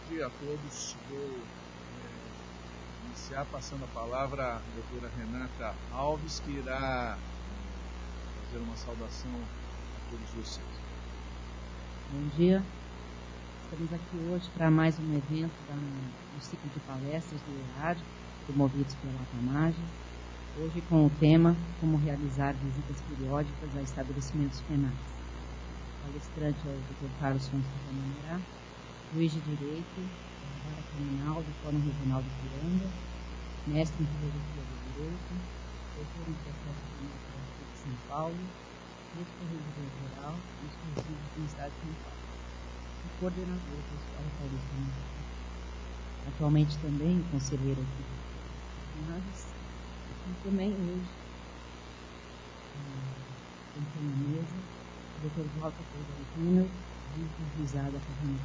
dia a todos. Vou iniciar passando a palavra à doutora Renata Alves, que irá fazer uma saudação a todos vocês. Bom dia. Estamos aqui hoje para mais um evento do ciclo de palestras do ERAD, promovidos pela APAMAGE. Hoje com o tema Como realizar visitas periódicas a estabelecimentos penais. O palestrante é o Dr. Carlos Fonseca Manerá, juiz de Direito, da Vara Criminal do Fórum Regional do Ipiranga, mestre em Filosofia do Direito, doutor em Processo Penal de São Paulo, ex-corregedor-geral e exclusivo do Estado de São Paulo, e coordenador da Escola Paulista de Direito. Atualmente também conselheiro aqui do Naves, e também hoje tem na mesa o Dr. Walter Pedro Júnior, juiz do Juizado da Fazenda.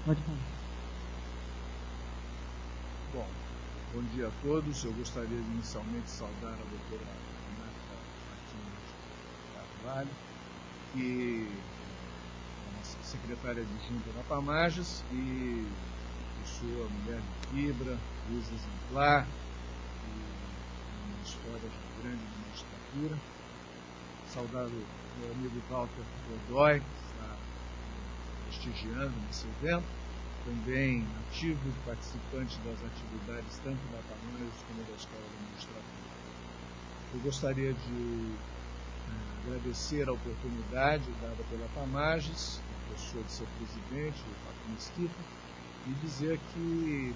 Pode falar. Bom dia a todos. Eu gostaria de inicialmente saudar a doutora Renata Martins Carvalho, que é nossa secretária adjunta da APAMAGES e pessoa, mulher de fibra, juiz exemplar, e uma história grande de magistratura. Saudar o meu amigo Walter Godoy, que está prestigiando nesse evento, também ativo participante das atividades tanto da APAMAGES como da Escola da Magistratura. Eu gostaria de agradecer a oportunidade dada pela APAMAGES, a pessoa de seu presidente, o Paco Mesquita, e dizer que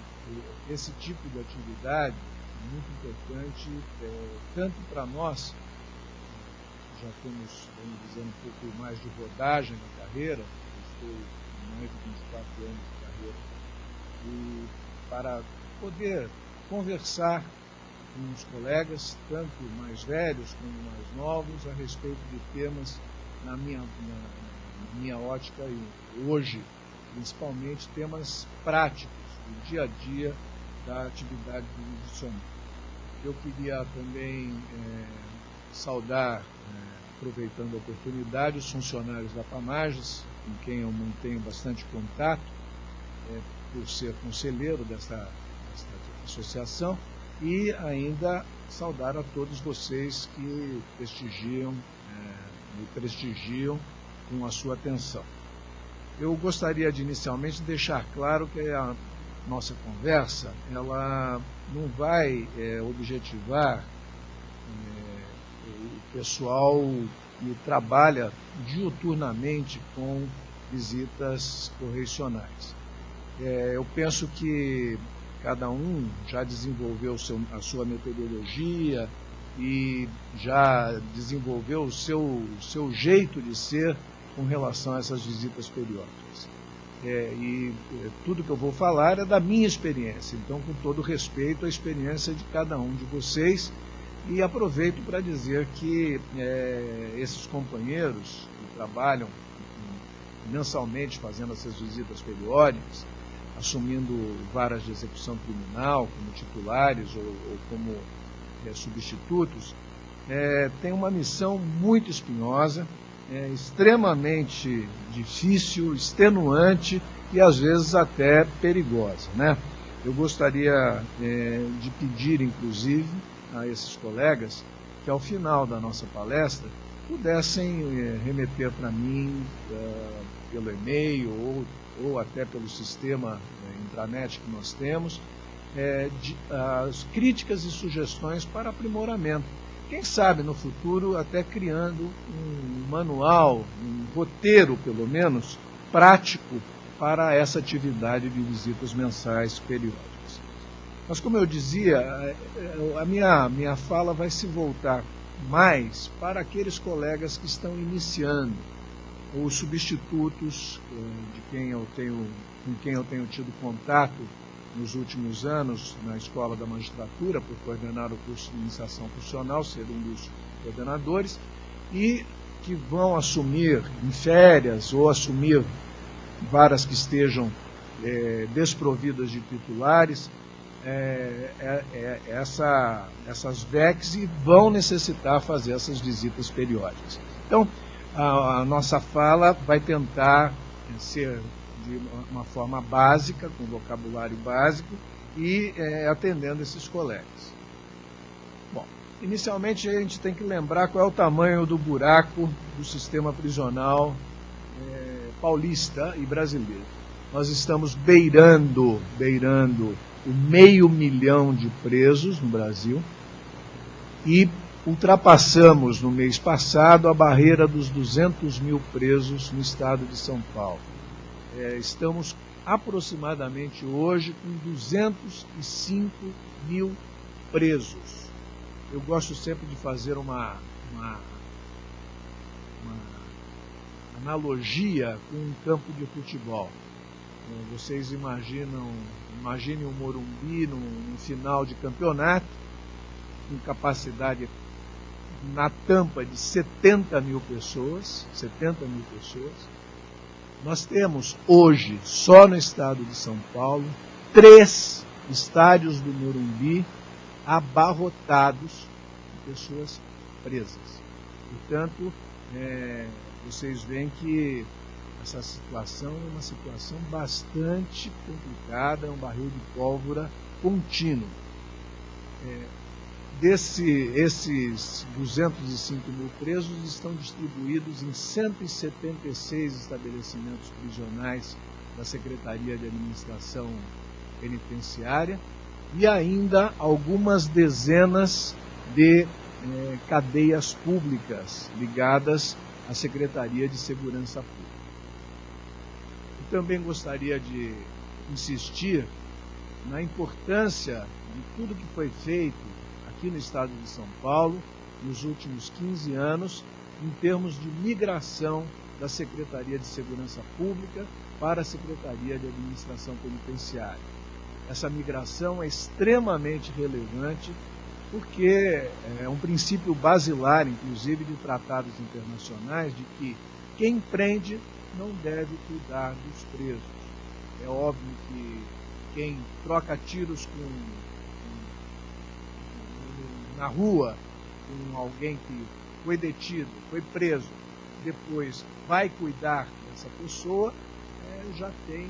esse tipo de atividade é muito importante, tanto para nós, já temos, vamos dizer, um pouco mais de rodagem na carreira, eu estou com mais de 24 anos de carreira, e para poder conversar com os colegas, tanto mais velhos como mais novos, a respeito de temas, na minha ótica, e hoje, principalmente, temas práticos do dia a dia da atividade jurisdicional. Eu queria também saudar, aproveitando a oportunidade, os funcionários da APAMAGES, com quem eu mantenho bastante contato, por ser conselheiro desta associação, e ainda saudar a todos vocês que me prestigiam com a sua atenção. Eu gostaria de inicialmente deixar claro que a nossa conversa ela não vai objetivar o pessoal que trabalha diuturnamente com visitas correcionais. Eu penso que cada um já desenvolveu a sua metodologia e já desenvolveu o seu jeito de ser com relação a essas visitas periódicas. Tudo que eu vou falar é da minha experiência, então, com todo respeito à experiência de cada um de vocês, e aproveito para dizer que esses companheiros que trabalham mensalmente fazendo essas visitas periódicas, assumindo varas de execução criminal como titulares ou como substitutos, têm uma missão muito espinhosa, extremamente difícil, extenuante e às vezes até perigosa, né? Eu gostaria de pedir, inclusive, a esses colegas que ao final da nossa palestra pudessem remeter para mim pelo e-mail ou até pelo sistema intranet que nós temos, as críticas e sugestões para aprimoramento. Quem sabe no futuro até criando um manual, um roteiro pelo menos, prático para essa atividade de visitas mensais periódicas. Mas, como eu dizia, a minha fala vai se voltar mais para aqueles colegas que estão iniciando, ou substitutos com quem eu tenho tido contato nos últimos anos na Escola da Magistratura, por coordenar o curso de iniciação profissional, ser um dos coordenadores, e que vão assumir em férias ou assumir varas que estejam desprovidas de titulares, essas VECs, e vão necessitar fazer essas visitas periódicas. Então, a nossa fala vai tentar ser de uma forma básica, com vocabulário básico, e atendendo esses colegas. Bom, inicialmente a gente tem que lembrar qual é o tamanho do buraco do sistema prisional paulista e brasileiro. Nós estamos beirando o 500 mil de presos no Brasil e ultrapassamos no mês passado a barreira dos 200 mil presos no estado de São Paulo. Estamos aproximadamente hoje com 205 mil presos. Eu gosto sempre de fazer uma analogia com um campo de futebol. Vocês imaginem o Morumbi no final de campeonato, com capacidade na tampa de 70 mil pessoas. Nós temos hoje, só no estado de São Paulo, 3 estádios do Morumbi abarrotados de pessoas presas. Portanto, vocês veem que essa situação é uma situação bastante complicada, é um barril de pólvora contínuo. Esses 205 mil presos estão distribuídos em 176 estabelecimentos prisionais da Secretaria de Administração Penitenciária e ainda algumas dezenas de cadeias públicas ligadas à Secretaria de Segurança Pública. Eu também gostaria de insistir na importância de tudo que foi feito aqui no estado de São Paulo nos últimos 15 anos em termos de migração da Secretaria de Segurança Pública para a Secretaria de Administração Penitenciária. Essa migração é extremamente relevante porque é um princípio basilar, inclusive, de tratados internacionais, de que quem prende não deve cuidar dos presos. É óbvio que quem troca tiros na rua com alguém que foi detido, foi preso, depois vai cuidar dessa pessoa, já tem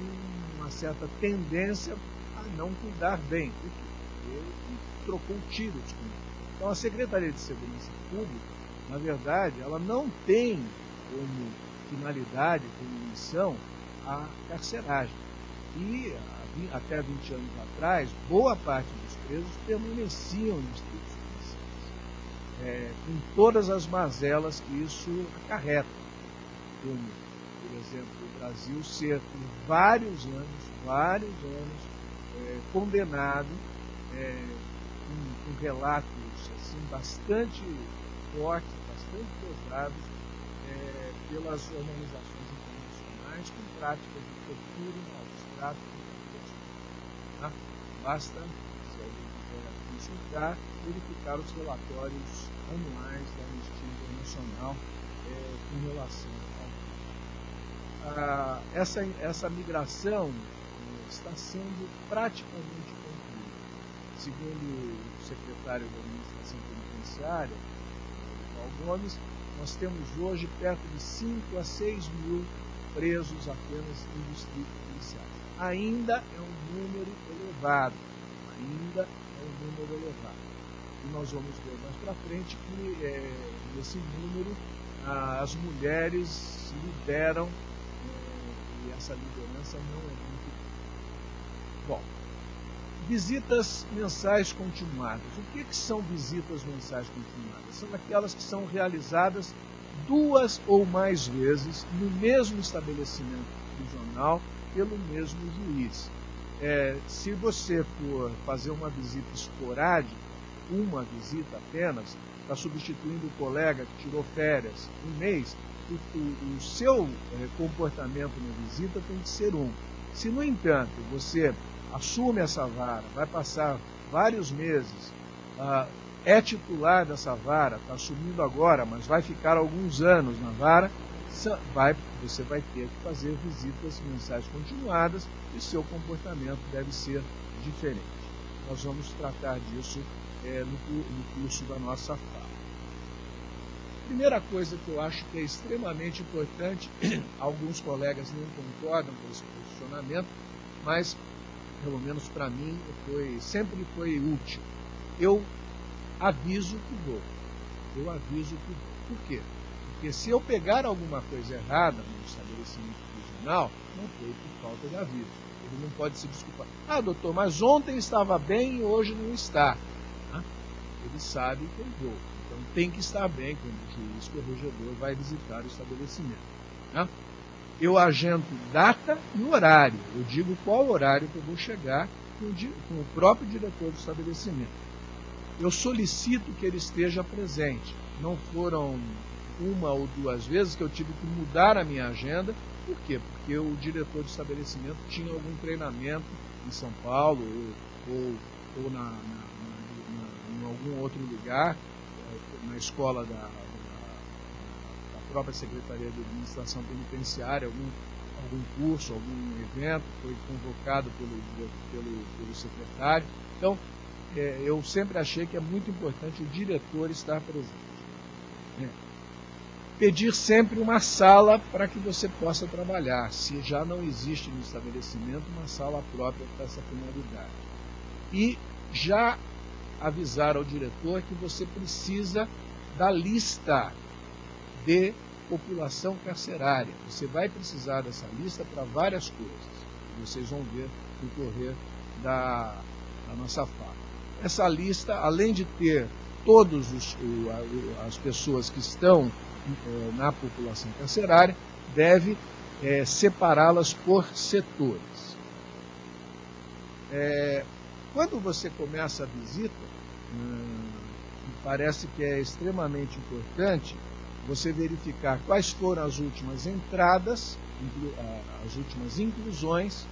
uma certa tendência a não cuidar bem, porque ele trocou tiros com ele. Então a Secretaria de Segurança Pública, na verdade, ela não tem como finalidade, como missão, a carceragem. E até 20 anos atrás, boa parte dos presos permaneciam em distritos policiais, com todas as mazelas que isso acarreta, como, por exemplo, o Brasil ser por vários anos, condenado com relatos assim, bastante fortes, bastante pesados, pelas organizações internacionais com práticas de tortura e maus tratos. Tá? Basta, se alguém quiser consultar, verificar os relatórios anuais da Anistia Internacional com relação ao essa migração está sendo praticamente concluída. Segundo o secretário da Administração Penitenciária, Paulo Gomes, nós temos hoje perto de 5 a 6 mil presos apenas em distritos policiais. Ainda é um número elevado. E nós vamos ver mais para frente que nesse número as mulheres lideram e essa liderança não é muito bom. Visitas mensais continuadas. O que são visitas mensais continuadas? São aquelas que são realizadas 2 ou mais vezes no mesmo estabelecimento prisional pelo mesmo juiz. Se você for fazer uma visita esporádica, uma visita apenas, está substituindo o colega que tirou férias um mês, o seu comportamento na visita tem que ser um. Se, no entanto, você assume essa vara, vai passar vários meses, é titular dessa vara, está assumindo agora, mas vai ficar alguns anos na vara, você vai ter que fazer visitas mensais continuadas e seu comportamento deve ser diferente. Nós vamos tratar disso no curso da nossa fala. primeira coisa que eu acho que é extremamente importante, alguns colegas não concordam com esse posicionamento, mas, pelo menos para mim, sempre foi útil. Eu aviso que vou. Eu aviso que vou. Por quê? Porque se eu pegar alguma coisa errada no estabelecimento prisional, não foi por falta de aviso. Ele não pode se desculpar. Ah, doutor, mas ontem estava bem e hoje não está. Ele sabe que eu vou. Então tem que estar bem quando o juiz corregedor vai visitar o estabelecimento. Eu agendo data e horário. Eu digo qual horário que eu vou chegar com o próprio diretor do estabelecimento. Eu solicito que ele esteja presente. Não foram uma ou duas vezes que eu tive que mudar a minha agenda. Por quê? Porque o diretor do estabelecimento tinha algum treinamento em São Paulo ou em algum outro lugar, na escola da própria Secretaria de Administração Penitenciária, algum curso, algum evento, foi convocado pelo secretário. Então, eu sempre achei que é muito importante o diretor estar presente. Pedir sempre uma sala para que você possa trabalhar, se já não existe no estabelecimento uma sala própria para essa finalidade. E já avisar ao diretor que você precisa da lista de população carcerária. Você vai precisar dessa lista para várias coisas. Vocês vão ver no correr da nossa fala. Essa lista, além de ter todas as pessoas que estão na população carcerária, deve separá-las por setores. Quando você começa a visita, me parece que é extremamente importante você verificar quais foram as últimas entradas, as últimas inclusões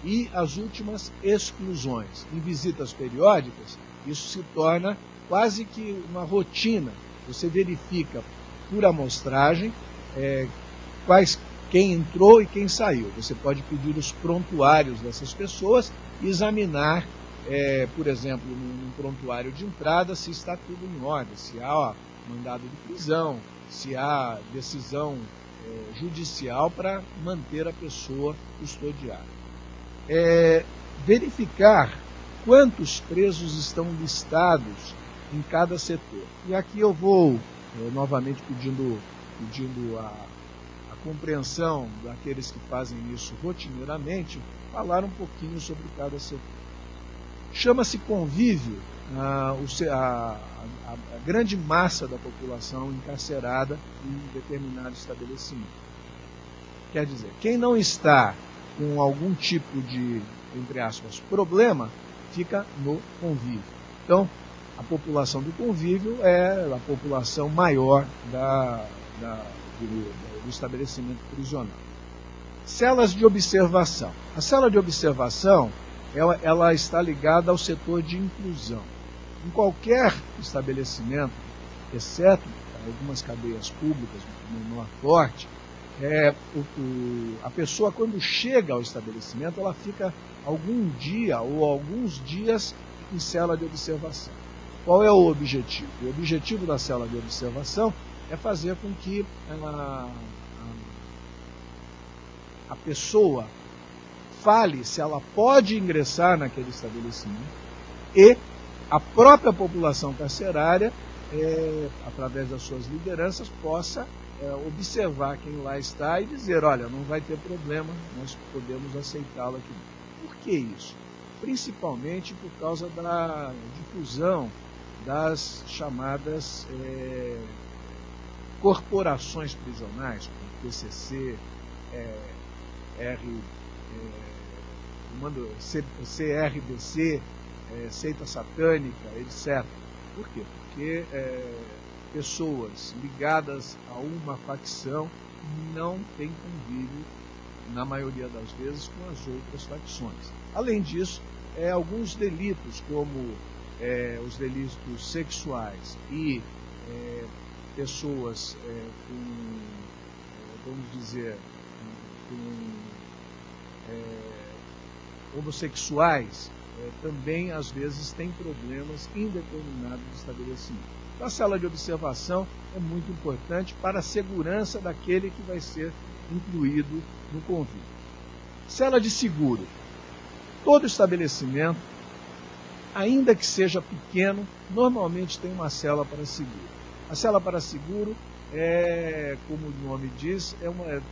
e as últimas exclusões. Em visitas periódicas, isso se torna quase que uma rotina. Você verifica por amostragem quem entrou e quem saiu. Você pode pedir os prontuários dessas pessoas e examinar, por exemplo, num prontuário de entrada, se está tudo em ordem, se há mandado de prisão, se há decisão judicial para manter a pessoa custodiada. Verificar quantos presos estão listados em cada setor. E aqui eu vou, novamente, pedindo a compreensão daqueles que fazem isso rotineiramente, falar um pouquinho sobre cada setor. Chama-se convívio a grande massa da população encarcerada em determinado estabelecimento. Quer dizer, quem não está com algum tipo de, entre aspas, problema, fica no convívio. Então, a população do convívio é a população maior do estabelecimento prisional. Celas de observação. A cela de observação, ela está ligada ao setor de inclusão. Em qualquer estabelecimento, exceto algumas cadeias públicas de menor porte, a pessoa, quando chega ao estabelecimento, ela fica algum dia ou alguns dias em cela de observação. Qual é o objetivo? O objetivo da cela de observação é fazer com que a pessoa fale se ela pode ingressar naquele estabelecimento e a própria população carcerária, através das suas lideranças, possa observar quem lá está e dizer, olha, não vai ter problema, nós podemos aceitá-lo aqui. Por que isso? Principalmente por causa da difusão das chamadas corporações prisionais, como PCC, CRBC, seita satânica, etc. Por quê? Porque pessoas ligadas a uma facção não têm convívio, na maioria das vezes, com as outras facções. Além disso, alguns delitos, como os delitos sexuais e pessoas vamos dizer, homossexuais, também, às vezes, tem problemas em determinados estabelecimentos. Então, a cela de observação é muito importante para a segurança daquele que vai ser incluído no convívio. Cela de seguro. Todo estabelecimento, ainda que seja pequeno, normalmente tem uma cela para seguro. A cela para seguro como o nome diz,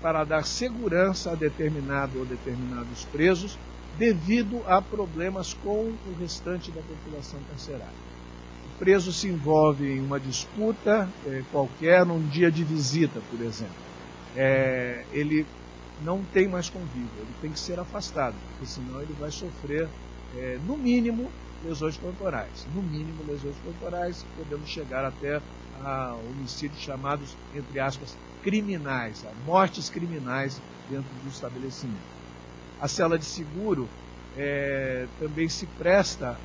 para dar segurança a determinado ou determinados presos devido a problemas com o restante da população carcerária. O preso se envolve em uma disputa qualquer, num dia de visita, por exemplo. Ele não tem mais convívio, ele tem que ser afastado, porque senão ele vai sofrer, no mínimo, lesões corporais. No mínimo, lesões corporais, podendo chegar até a homicídios chamados, entre aspas, criminais, a mortes criminais dentro do estabelecimento. A cela de seguro também se presta,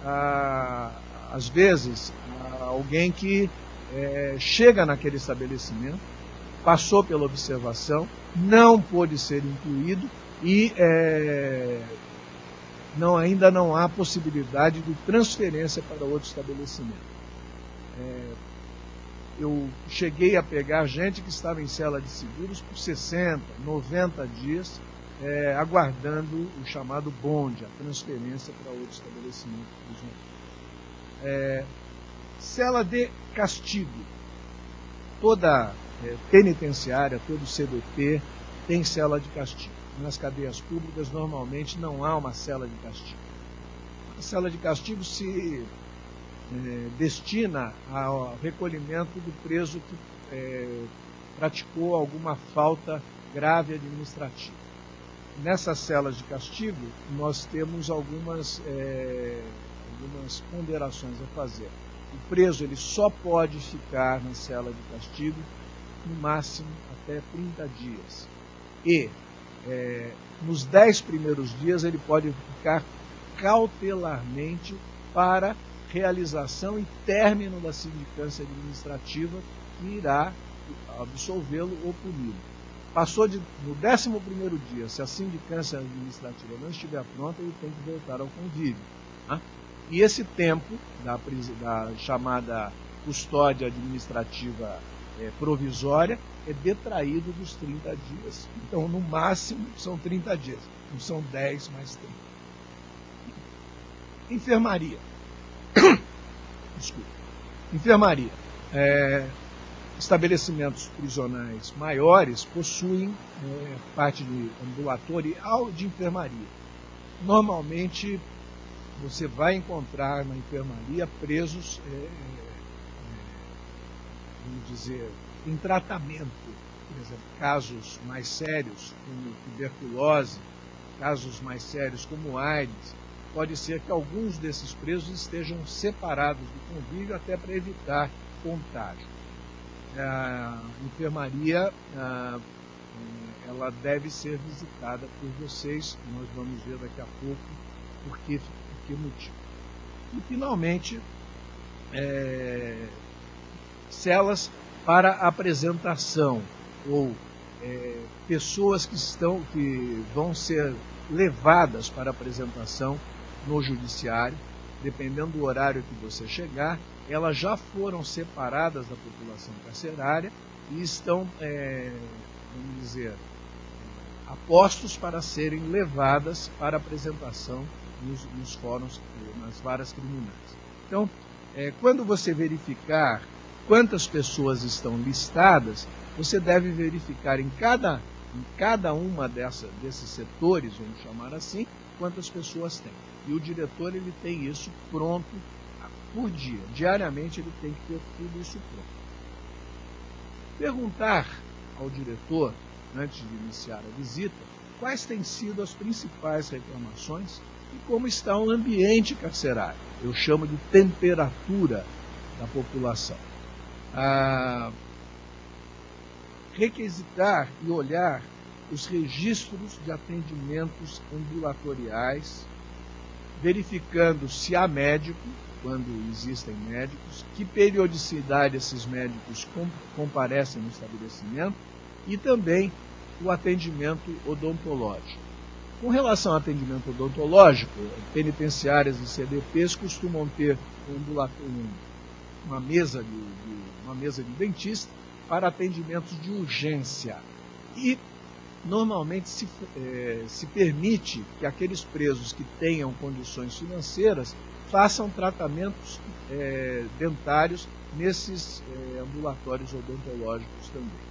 às vezes, a alguém que chega naquele estabelecimento, passou pela observação, não pôde ser incluído e ainda não há possibilidade de transferência para outro estabelecimento. Eu cheguei a pegar gente que estava em cela de seguros por 60, 90 dias, aguardando o chamado bonde, a transferência para outro estabelecimento prisional. Cela de castigo. Toda penitenciária, todo CDP tem cela de castigo. Nas cadeias públicas, normalmente, não há uma cela de castigo. A cela de castigo se destina ao recolhimento do preso que praticou alguma falta grave administrativa. Nessas celas de castigo, nós temos algumas ponderações a fazer. O preso ele só pode ficar na cela de castigo no máximo até 30 dias. E nos 10 primeiros dias ele pode ficar cautelarmente para realização e término da sindicância administrativa que irá absolvê-lo ou puni-lo. Passou no 11º dia, se a sindicância administrativa não estiver pronta, ele tem que voltar ao convívio. Tá? E esse tempo da chamada custódia administrativa provisória é detraído dos 30 dias. Então, no máximo, são 30 dias. Não são 10 mais 30. Enfermaria. Desculpa. Enfermaria. Estabelecimentos prisionais maiores possuem parte de ambulatorial de enfermaria. Normalmente, você vai encontrar na enfermaria presos, vamos dizer, em tratamento. Por exemplo, casos mais sérios, como tuberculose, casos mais sérios como AIDS. Pode ser que alguns desses presos estejam separados do convívio até para evitar contágio. A enfermaria ela deve ser visitada por vocês, nós vamos ver daqui a pouco por que motivo. E, finalmente, celas para apresentação, ou pessoas que vão ser levadas para apresentação no judiciário, dependendo do horário que você chegar, elas já foram separadas da população carcerária e estão, vamos dizer, apostos para serem levadas para apresentação nos fóruns, nas varas criminais. Então, quando você verificar quantas pessoas estão listadas, você deve verificar em cada uma desses setores, vamos chamar assim, quantas pessoas tem. E o diretor ele tem isso pronto por dia. Diariamente ele tem que ter tudo isso pronto. Perguntar ao diretor, antes de iniciar a visita, quais têm sido as principais reclamações e como está o ambiente carcerário. Eu chamo de temperatura da população. Requisitar e olhar os registros de atendimentos ambulatoriais, verificando se há médico, quando existem médicos, que periodicidade esses médicos comparecem no estabelecimento, e também o atendimento odontológico. Com relação ao atendimento odontológico, penitenciárias e CDPs costumam ter uma mesa de dentista para atendimentos de urgência. E normalmente se permite que aqueles presos que tenham condições financeiras façam tratamentos dentários nesses ambulatórios odontológicos também.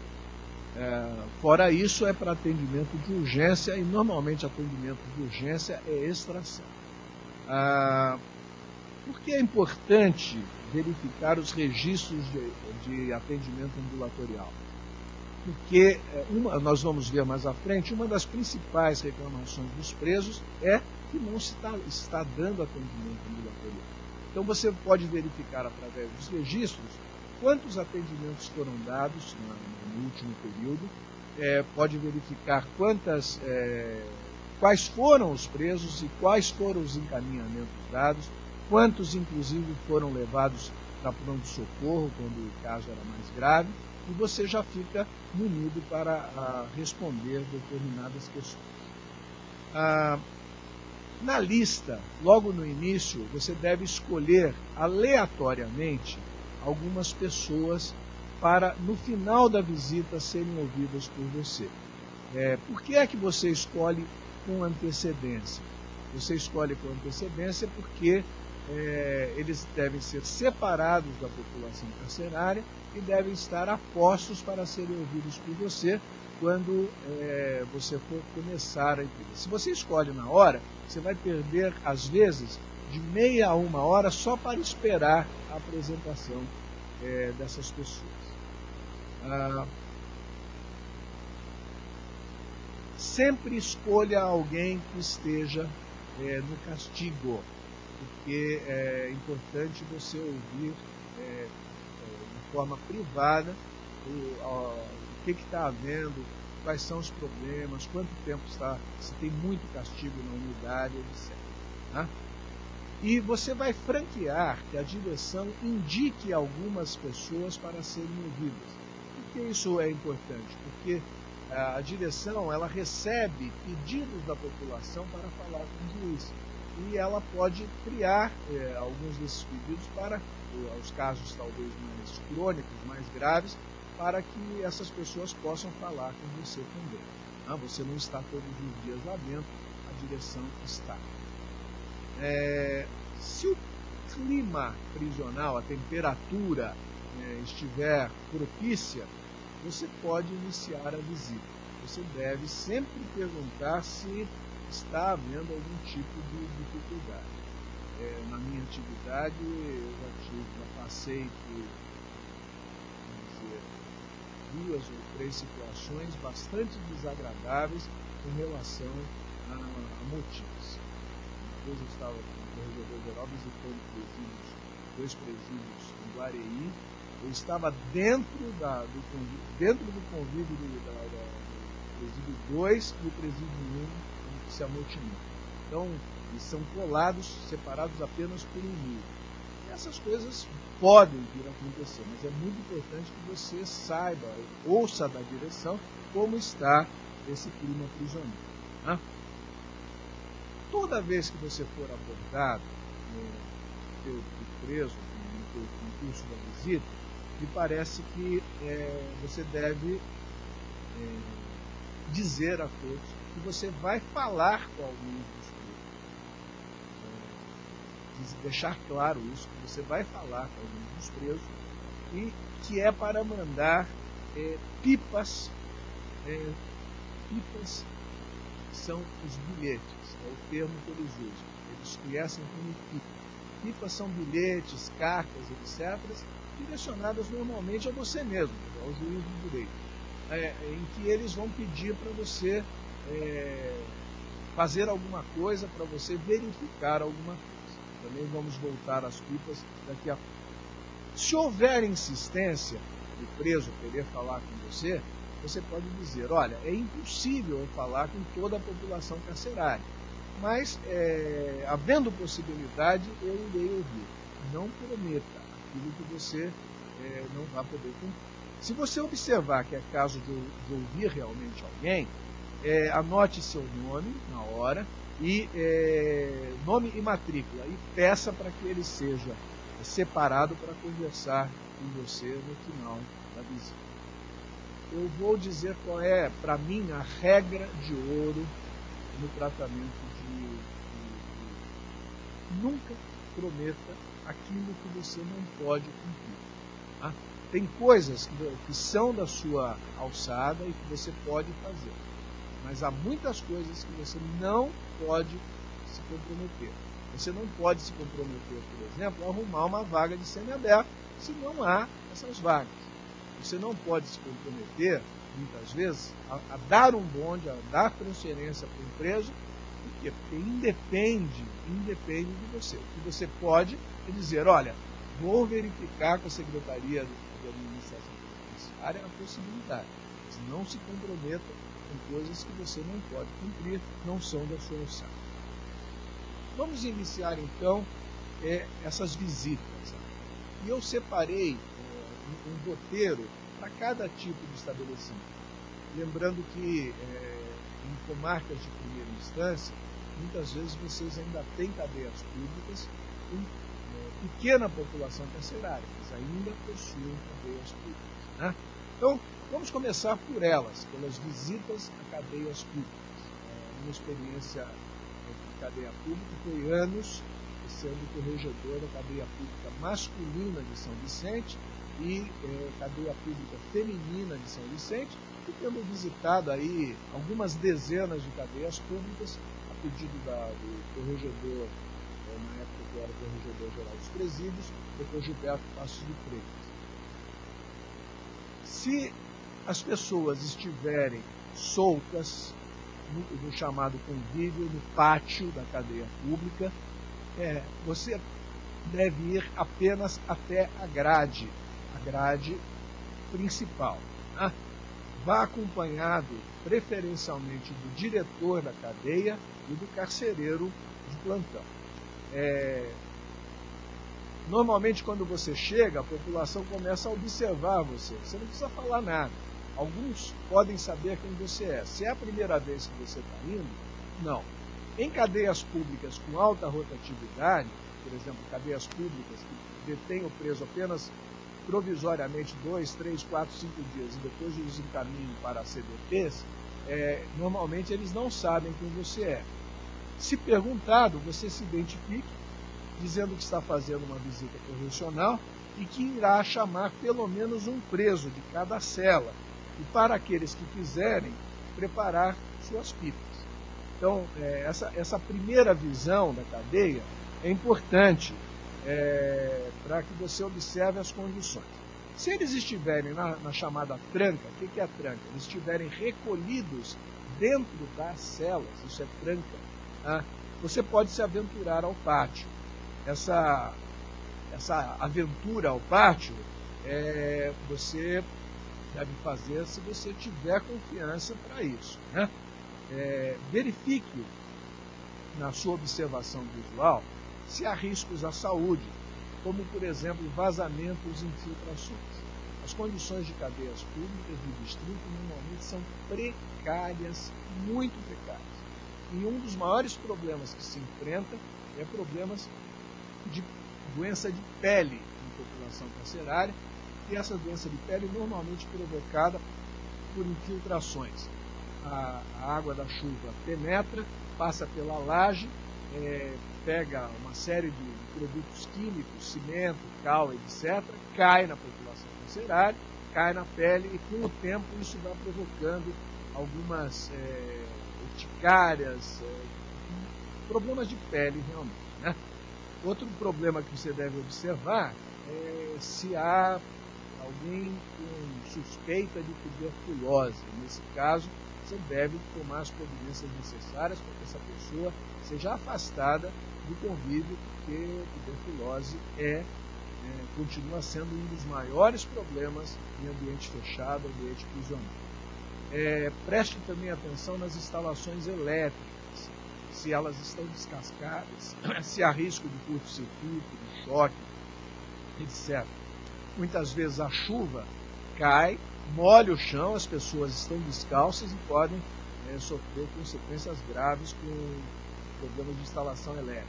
Fora isso, é para atendimento de urgência, e normalmente atendimento de urgência é extração. Por que é importante verificar os registros de atendimento ambulatorial? Porque, nós vamos ver mais à frente, uma das principais reclamações dos presos é que não está dando atendimento ambulatorial. Então você pode verificar através dos registros quantos atendimentos foram dados no último período, pode verificar quais foram os presos e quais foram os encaminhamentos dados, quantos inclusive foram levados para pronto-socorro quando o caso era mais grave, e você já fica munido para responder determinadas questões. Na lista, logo no início, você deve escolher aleatoriamente algumas pessoas para, no final da visita, serem ouvidas por você. Por que é que você escolhe com antecedência? Você escolhe com antecedência porque eles devem ser separados da população carcerária e devem estar a postos para serem ouvidos por você quando você for começar a entrevista. Se você escolhe na hora, você vai perder, às vezes, de meia a uma hora só para esperar a apresentação dessas pessoas. Sempre escolha alguém que esteja no castigo, porque é importante você ouvir de forma privada o que está havendo, quais são os problemas, quanto tempo está, se tem muito castigo na unidade, etc. Tá? E você vai franquear que a direção indique algumas pessoas para serem ouvidas. Por que isso é importante? Porque a direção ela recebe pedidos da população para falar com o juiz. E ela pode criar alguns desses pedidos para os casos talvez mais crônicos, mais graves, para que essas pessoas possam falar com você também. Você não está todos os dias lá dentro, a direção está. Se o clima prisional, a temperatura estiver propícia, você pode iniciar a visita. Você deve sempre perguntar se está havendo algum tipo de dificuldade. Na minha atividade, eu já passei por duas ou três situações bastante desagradáveis com relação a motivos. Depois eu estava com o corregedor geral visitando dois presídios em Guareí. Eu estava dentro do convívio do presídio 2 e o presídio 1 que se amotinou. Então, eles são colados, separados apenas por um muro. Essas coisas podem vir a acontecer, mas é muito importante que você saiba, ouça da direção como está esse clima prisional. Né? Toda vez que você for abordado no teu preso, no curso da visita, me parece que você deve dizer a todos que você vai falar com alguns dos presos. Deixar claro isso, que você vai falar com alguns dos presos e que é para mandar pipas. Pipas são os bilhetes, é o termo que eles usam. Eles conhecem como pipa. Pipas são bilhetes, cartas, etc., direcionadas normalmente a você mesmo, ao juiz do direito, em que eles vão pedir para você fazer alguma coisa, para você verificar alguma coisa. Também vamos voltar às pipas daqui a pouco. Se houver insistência do preso querer falar com você, você pode dizer, olha, é impossível eu falar com toda a população carcerária, mas havendo possibilidade, eu irei ouvir. Não prometa aquilo que você não vai poder cumprir. Se você observar que é caso de ouvir realmente alguém, anote seu nome na hora, e nome e matrícula, e peça para que ele seja separado para conversar com você no final da visita. Eu vou dizer qual é, para mim, a regra de ouro no tratamento nunca prometa aquilo que você não pode cumprir. Tá? Tem coisas que são da sua alçada e que você pode fazer, mas há muitas coisas que você não pode se comprometer. Você não pode se comprometer, por exemplo, a arrumar uma vaga de semiaberto se não há essas vagas. Você não pode se comprometer, muitas vezes, a dar um bonde, a dar transferência para o empresa. Por quê? Porque independe de você. O que você pode é dizer, olha, vou verificar com a Secretaria de Administração Penitenciária a possibilidade. Mas não se comprometa com coisas que você não pode cumprir, não são da sua alçada. Vamos iniciar, então, essas visitas. E eu separei um roteiro para cada tipo de estabelecimento. Lembrando que em comarcas de primeira instância, muitas vezes vocês ainda têm cadeias públicas com pequena população carcerária, mas ainda possuem cadeias públicas. Né? Então, vamos começar por elas, pelas visitas a cadeias públicas. Uma experiência de cadeia pública foi anos sendo corregedor da cadeia pública masculina de São Vicente e cadeia pública feminina de São Vicente, e tendo visitado aí algumas dezenas de cadeias públicas a pedido do corregedor, na época que eu era corregedor-geral dos presídios, Dr. Gilberto Passos de Freitas. Se as pessoas estiverem soltas no chamado convívio, no pátio da cadeia pública, você deve ir apenas até a grade principal. Tá? Vá acompanhado, preferencialmente, do diretor da cadeia e do carcereiro de plantão. Normalmente, quando você chega, a população começa a observar você. Você não precisa falar nada. Alguns podem saber quem você é. Se é a primeira vez que você está indo, não. Em cadeias públicas com alta rotatividade, por exemplo, cadeias públicas que detêm o preso apenas provisoriamente 2, 3, 4, 5 dias e depois os encaminham para CDPs, normalmente eles não sabem quem você é. Se perguntado, você se identifique, dizendo que está fazendo uma visita correcional e que irá chamar pelo menos um preso de cada cela, e para aqueles que quiserem, preparar suas pipas. Então, essa primeira visão da cadeia é importante para que você observe as condições. Se eles estiverem na chamada tranca, o que é a tranca? Eles estiverem recolhidos dentro das celas, isso é tranca, tá? Você pode se aventurar ao pátio. Essa aventura ao pátio, você deve fazer se você tiver confiança para isso. Né? Verifique na sua observação visual se há riscos à saúde, como, por exemplo, vazamentos e infiltrações. As condições de cadeias públicas do distrito normalmente são precárias, muito precárias. E um dos maiores problemas que se enfrenta é problemas de doença de pele na população carcerária, e essa doença de pele normalmente provocada por infiltrações. A água da chuva penetra, passa pela laje, pega uma série de produtos químicos, cimento, cal, etc., cai na população carcerária, cai na pele e com o tempo isso vai provocando algumas urticárias, problemas de pele realmente. Né? Outro problema que você deve observar é se há alguém com suspeita de tuberculose. Nesse caso, você deve tomar as providências necessárias para que essa pessoa seja afastada do convívio, porque tuberculose continua sendo um dos maiores problemas em ambiente fechado, ambiente prisional. Preste também atenção nas instalações elétricas, se elas estão descascadas, se há risco de curto-circuito, de choque, etc. Muitas vezes a chuva cai, molha o chão, as pessoas estão descalças e podem sofreu consequências graves com problemas de instalação elétrica.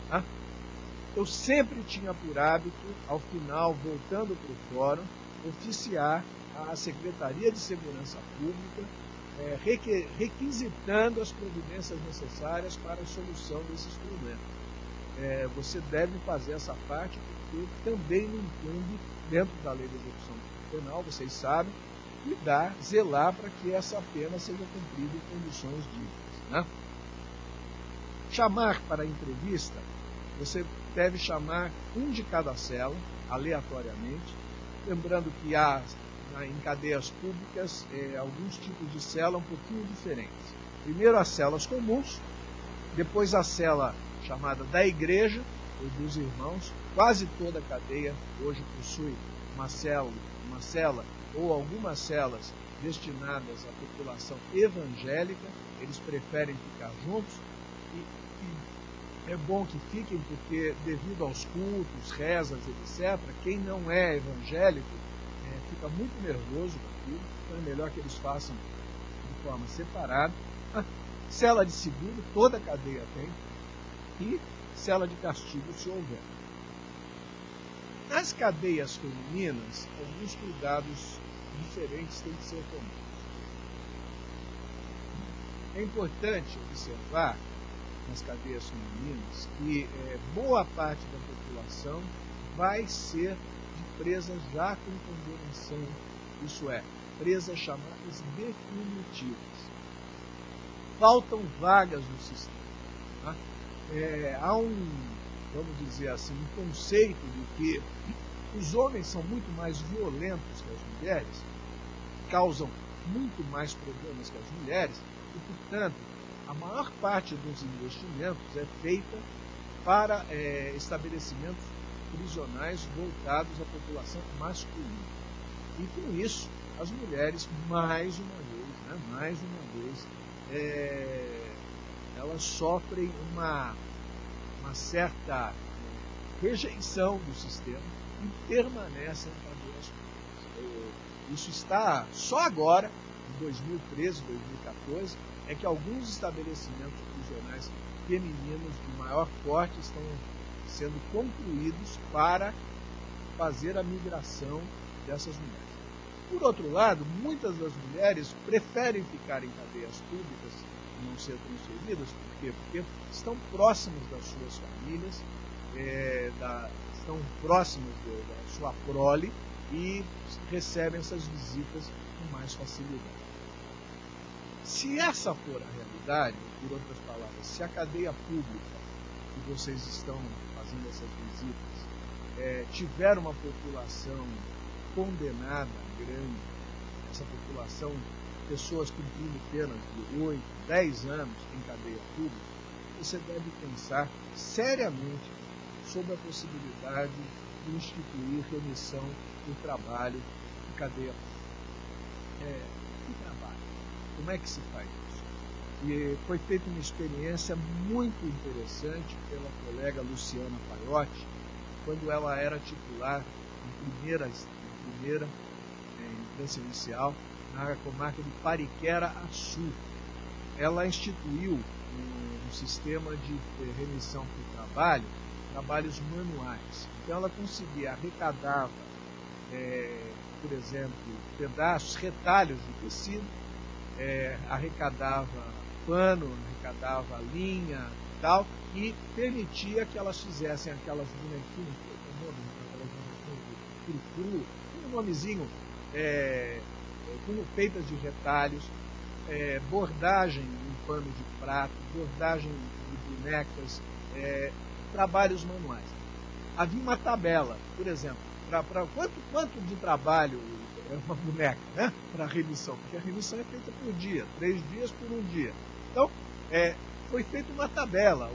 Tá? Eu sempre tinha por hábito, ao final, voltando para o fórum, oficiar a Secretaria de Segurança Pública, requisitando as providências necessárias para a solução desses problemas. Você deve fazer essa parte, porque também não incumbe, dentro da Lei de Execução Penal, vocês sabem, zelar para que essa pena seja cumprida em condições dignas. Né? Chamar para a entrevista, você deve chamar um de cada cela, aleatoriamente, lembrando que há em cadeias públicas alguns tipos de cela um pouquinho diferentes. Primeiro as celas comuns, depois a cela chamada da igreja ou dos irmãos. Quase toda cadeia hoje possui uma cela ou algumas celas destinadas à população evangélica. Eles preferem ficar juntos e é bom que fiquem, porque devido aos cultos, rezas, etc., quem não é evangélico fica muito nervoso com aquilo, então é melhor que eles façam de forma separada. Cela de seguro, toda cadeia tem, e cela de castigo, se houver. Nas cadeias femininas, alguns cuidados diferentes têm que ser tomados. É importante observar nas cadeias femininas que boa parte da população vai ser de presas já com condenação, isso é, presas chamadas definitivas. Faltam vagas no sistema. Tá? Há vamos dizer assim, um conceito de que os homens são muito mais violentos que as mulheres, causam muito mais problemas que as mulheres, e, portanto, a maior parte dos investimentos é feita para estabelecimentos prisionais voltados à população masculina. E com isso, as mulheres, mais uma vez, elas sofrem uma certa rejeição do sistema e permanecem em cadeias públicas. Isso está só agora, em 2013, 2014, é que alguns estabelecimentos prisionais femininos de maior porte estão sendo concluídos para fazer a migração dessas mulheres. Por outro lado, muitas das mulheres preferem ficar em cadeias públicas e não ser transferidas. Por quê? Porque estão próximas das suas famílias, estão próximas da sua prole e recebem essas visitas com mais facilidade. Se essa for a realidade, por outras palavras, se a cadeia pública que vocês estão fazendo essas visitas tiver uma população condenada grande, essa população, pessoas cumprindo penas de 8, 10 anos em cadeia pública, você deve pensar seriamente sobre a possibilidade de instituir remissão do trabalho em cadeia pública. Que trabalho? Como é que se faz isso? E foi feita uma experiência muito interessante pela colega Luciana Paiotti, quando ela era titular em primeira instância inicial, na comarca de Pariquera-Açu. Ela instituiu um sistema de remissão por trabalhos manuais. Então ela conseguia, arrecadava, por exemplo, pedaços, retalhos de tecido, arrecadava pano, arrecadava linha e tal, e permitia que elas fizessem aquelas bonequinhas, um nomezinho, feitas de retalhos, bordagem em pano de prato, bordagem de bonecas, trabalhos manuais. Havia uma tabela, por exemplo, para quanto de trabalho é uma boneca, né? Para a remissão, porque a remissão é feita por dia, 3 dias por um dia. Então, foi feita uma tabela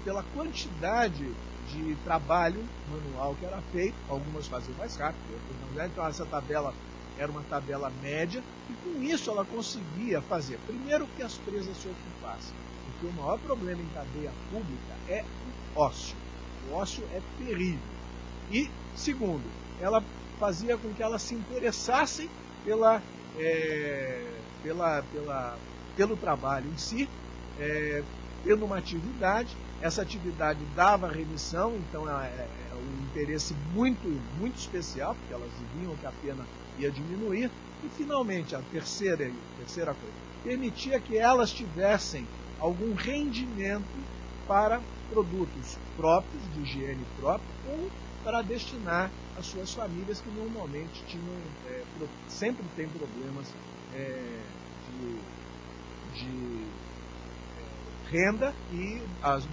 pela quantidade de trabalho manual que era feito, algumas faziam mais rápido, outras não. Então essa tabela era uma tabela média, e com isso ela conseguia fazer, primeiro, que as presas se ocupassem, porque o maior problema em cadeia pública é o ócio. O ócio é terrível. E, segundo, ela fazia com que elas se interessassem pelo trabalho em si, tendo uma atividade. Essa atividade dava remissão, então é um interesse muito, muito especial, porque elas viam que a pena ia diminuir. E, finalmente, a terceira coisa, permitia que elas tivessem algum rendimento para produtos próprios, de higiene própria, ou para destinar às suas famílias, que normalmente sempre têm problemas de renda, e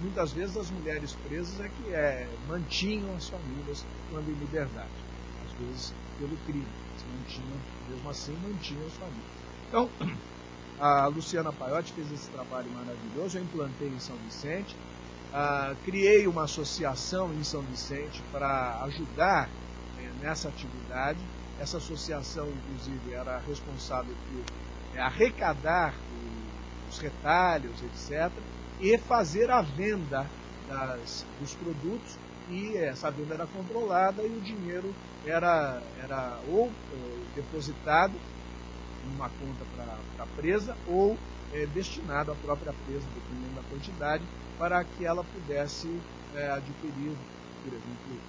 muitas vezes as mulheres presas é que mantinham as famílias quando em liberdade, às vezes pelo crime, mesmo assim mantinham as famílias. Então, a Luciana Paiotti fez esse trabalho maravilhoso. Eu implantei em São Vicente, criei uma associação em São Vicente para ajudar nessa atividade. Essa associação, inclusive, era responsável por arrecadar os retalhos, etc., e fazer a venda dos produtos, e essa venda era controlada, e o dinheiro era ou depositado em uma conta para a presa, ou destinado à própria presa, dependendo da quantidade, para que ela pudesse adquirir, por exemplo,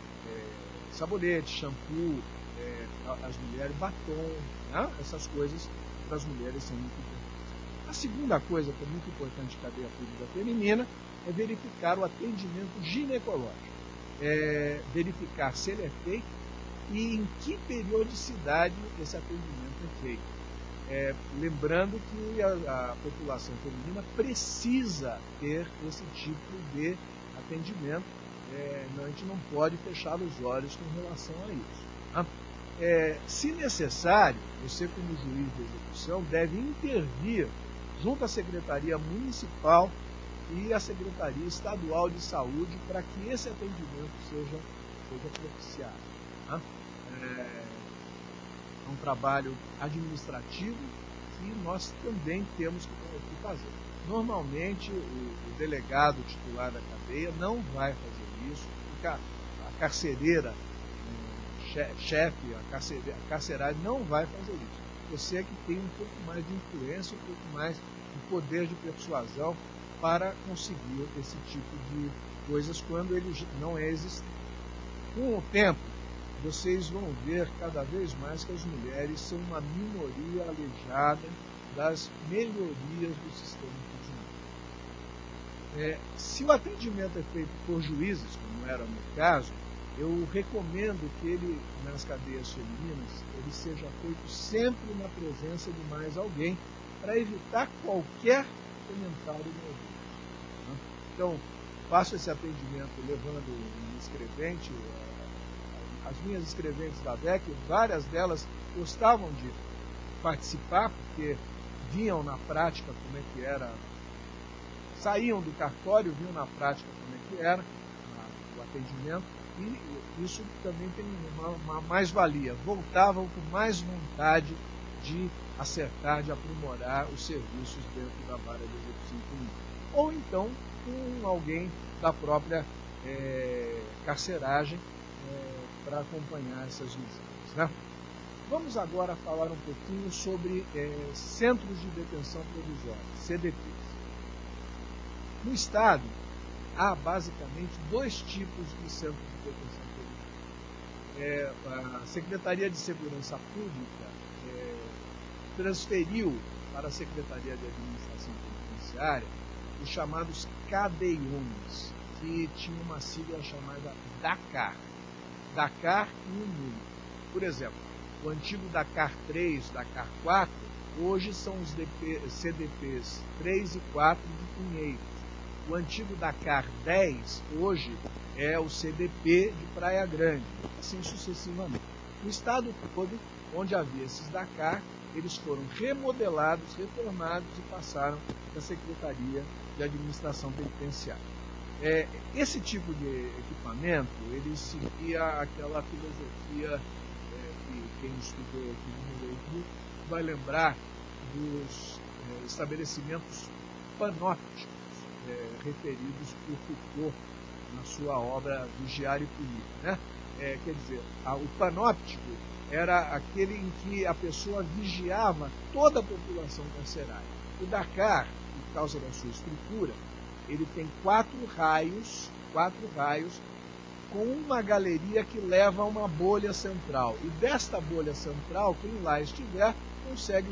sabonete, shampoo, as mulheres, batom, né? Essas coisas para as mulheres são muito importantes. A segunda coisa que é muito importante na cadeia pública feminina é verificar o atendimento ginecológico, verificar se ele é feito e em que periodicidade esse atendimento é feito. Lembrando que a população feminina precisa ter esse tipo de atendimento, a gente não pode fechar os olhos com relação a isso. Tá? Se necessário, você como juiz de execução deve intervir junto à Secretaria Municipal e à Secretaria Estadual de Saúde para que esse atendimento seja propiciado. Tá? É um trabalho administrativo que nós também temos que fazer. Normalmente, o delegado titular da cadeia não vai fazer isso, a carcereira, chefe, a carcerária não vai fazer isso. Você é que tem um pouco mais de influência, um pouco mais de poder de persuasão para conseguir esse tipo de coisas quando ele não é existente. Com o tempo, vocês vão ver cada vez mais que as mulheres são uma minoria aleijada das melhorias do sistema prisional. Se o atendimento é feito por juízes, como era o meu caso, eu recomendo que ele, nas cadeias femininas, ele seja feito sempre na presença de mais alguém, para evitar qualquer comentário negativo. Então, faço esse atendimento levando um escrevente. As minhas escreventes da VEC, várias delas gostavam de participar, porque viam na prática como é que era, saíam do cartório, viam na prática como é que era o atendimento, e isso também tem uma mais-valia. Voltavam com mais vontade de acertar, de aprimorar os serviços dentro da vara de execução criminal. Ou então com alguém da própria carceragem para acompanhar essas visitas. Né? Vamos agora falar um pouquinho sobre centros de detenção provisória, CDPs. No Estado, há basicamente dois tipos de centros de detenção provisória. A Secretaria de Segurança Pública transferiu para a Secretaria de Administração Penitenciária os chamados cadeiões, que tinham uma sigla chamada DACAR. DACAR e um número. Por exemplo, o antigo DACAR 3, DACAR 4, hoje são os CDPs 3 e 4 de Pinheiros. O antigo DACAR 10, hoje, é o CDP de Praia Grande, assim sucessivamente. No estado todo, onde havia esses DACAR, eles foram remodelados, reformados e passaram da Secretaria de Administração Penitenciária. Esse tipo de equipamento, ele seguia aquela filosofia que quem estudou aqui no Brasil vai lembrar dos estabelecimentos panópticos referidos por Foucault na sua obra Vigiar e Punir. Né? Quer dizer, o panóptico era aquele em que a pessoa vigiava toda a população carcerária. O Dakar, por causa da sua estrutura, ele tem quatro raios com uma galeria que leva a uma bolha central. E desta bolha central, quem lá estiver, consegue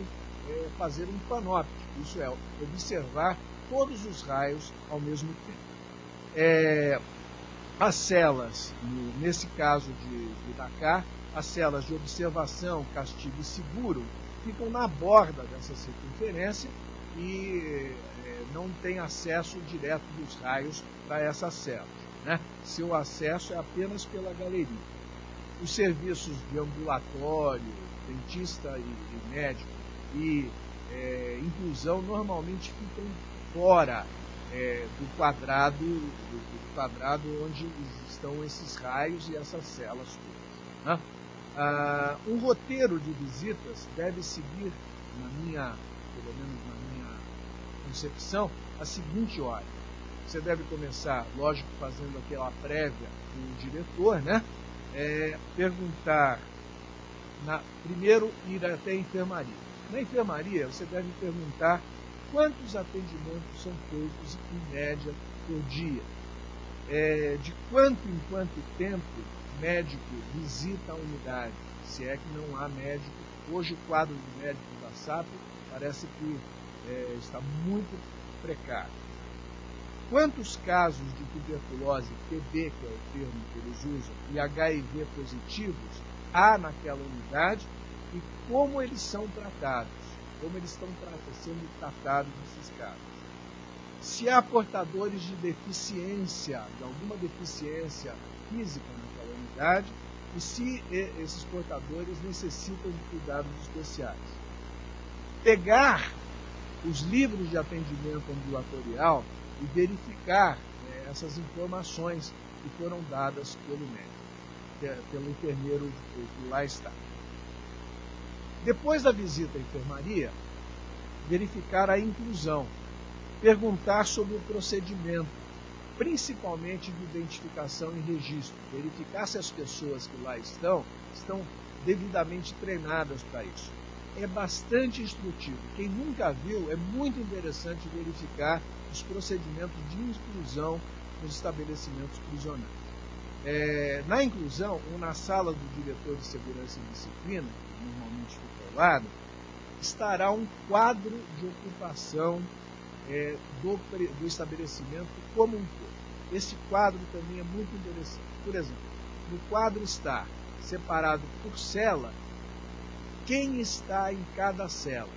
fazer um panóptico, isso é, observar todos os raios ao mesmo tempo. As celas, nesse caso de Dakar, as celas de observação, castigo e seguro, ficam na borda dessa circunferência e não tem acesso direto dos raios para essas celas, né? Seu acesso é apenas pela galeria. Os serviços de ambulatório, dentista e médico e inclusão normalmente ficam fora do quadrado onde estão esses raios e essas celas todas, né? Um roteiro de visitas deve seguir, pelo menos na minha concepção, a seguinte ordem. Você deve começar, lógico, fazendo aquela prévia com o diretor, né? Perguntar, primeiro ir até a enfermaria. Na enfermaria, você deve perguntar quantos atendimentos são feitos em média por dia. De quanto em quanto tempo o médico visita a unidade, se é que não há médico. Hoje o quadro de médico da SAP parece que está muito precário. Quantos casos de tuberculose, TB, que é o termo que eles usam, e HIV positivos há naquela unidade e como eles são tratados, como eles estão sendo tratados nesses casos. Se há portadores de deficiência, de alguma deficiência física naquela unidade, e se esses portadores necessitam de cuidados especiais. Pegar os livros de atendimento ambulatorial e verificar essas informações que foram dadas pelo médico, pelo enfermeiro que lá está. Depois da visita à enfermaria, verificar a inclusão, perguntar sobre o procedimento, principalmente de identificação e registro, verificar se as pessoas que lá estão devidamente treinadas para isso. É bastante instrutivo. Quem nunca viu, é muito interessante verificar os procedimentos de inclusão nos estabelecimentos prisionais. Na inclusão, ou na sala do diretor de segurança e disciplina, que normalmente fica ao lado, estará um quadro de ocupação do estabelecimento como um todo. Esse quadro também é muito interessante. Por exemplo, no quadro está separado por cela quem está em cada cela.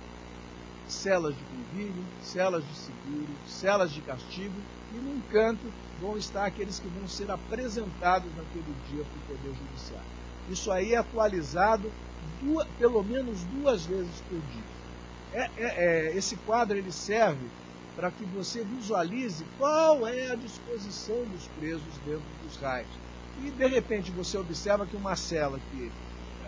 Celas de convívio, celas de seguro, celas de castigo, e num canto vão estar aqueles que vão ser apresentados naquele dia para o Poder Judiciário. Isso aí é atualizado pelo menos 2 vezes por dia. Esse quadro ele serve para que você visualize qual é a disposição dos presos dentro dos raios. E, de repente, você observa que uma cela, que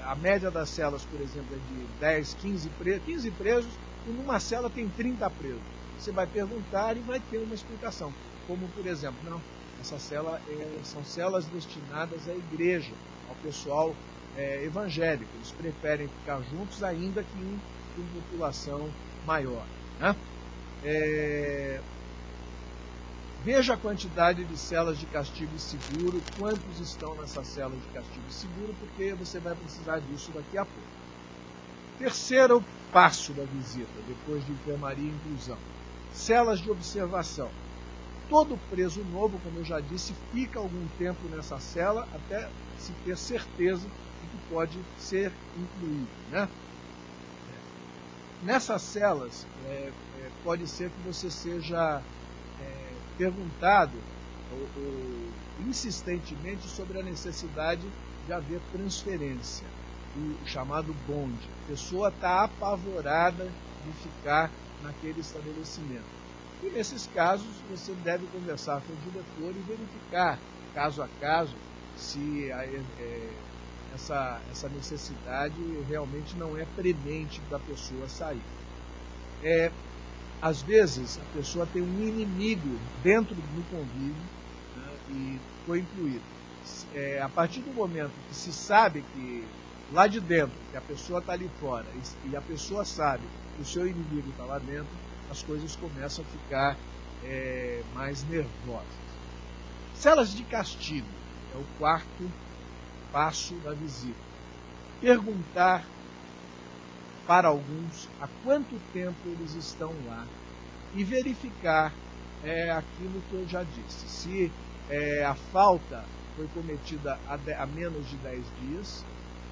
a média das celas, por exemplo, é de 10, 15 presos, e numa cela tem 30 presos. Você vai perguntar e vai ter uma explicação. Como, por exemplo, não, essa cela são celas destinadas à igreja, ao pessoal evangélico. Eles preferem ficar juntos ainda que em população maior, né? Veja a quantidade de celas de castigo e seguro, quantos estão nessas celas de castigo e seguro, porque você vai precisar disso daqui a pouco. Terceiro passo da visita, depois de enfermaria e inclusão. Celas de observação. Todo preso novo, como eu já disse, fica algum tempo nessa cela até se ter certeza de que pode ser incluído, né? Nessas celas, pode ser que você seja perguntado insistentemente sobre a necessidade de haver transferência, o chamado bonde. A pessoa está apavorada de ficar naquele estabelecimento. E nesses casos, você deve conversar com o diretor e verificar, caso a caso, se essa necessidade realmente não é premente da pessoa sair. Às vezes, a pessoa tem um inimigo dentro do convívio, né, e foi incluído. A partir do momento que se sabe que lá de dentro, que a pessoa está ali fora, e a pessoa sabe que o seu inimigo está lá dentro, as coisas começam a ficar mais nervosas. Celas de castigo é o quarto passo da visita. Perguntar para alguns há quanto tempo eles estão lá e verificar aquilo que eu já disse. Se a falta foi cometida há menos de 10 dias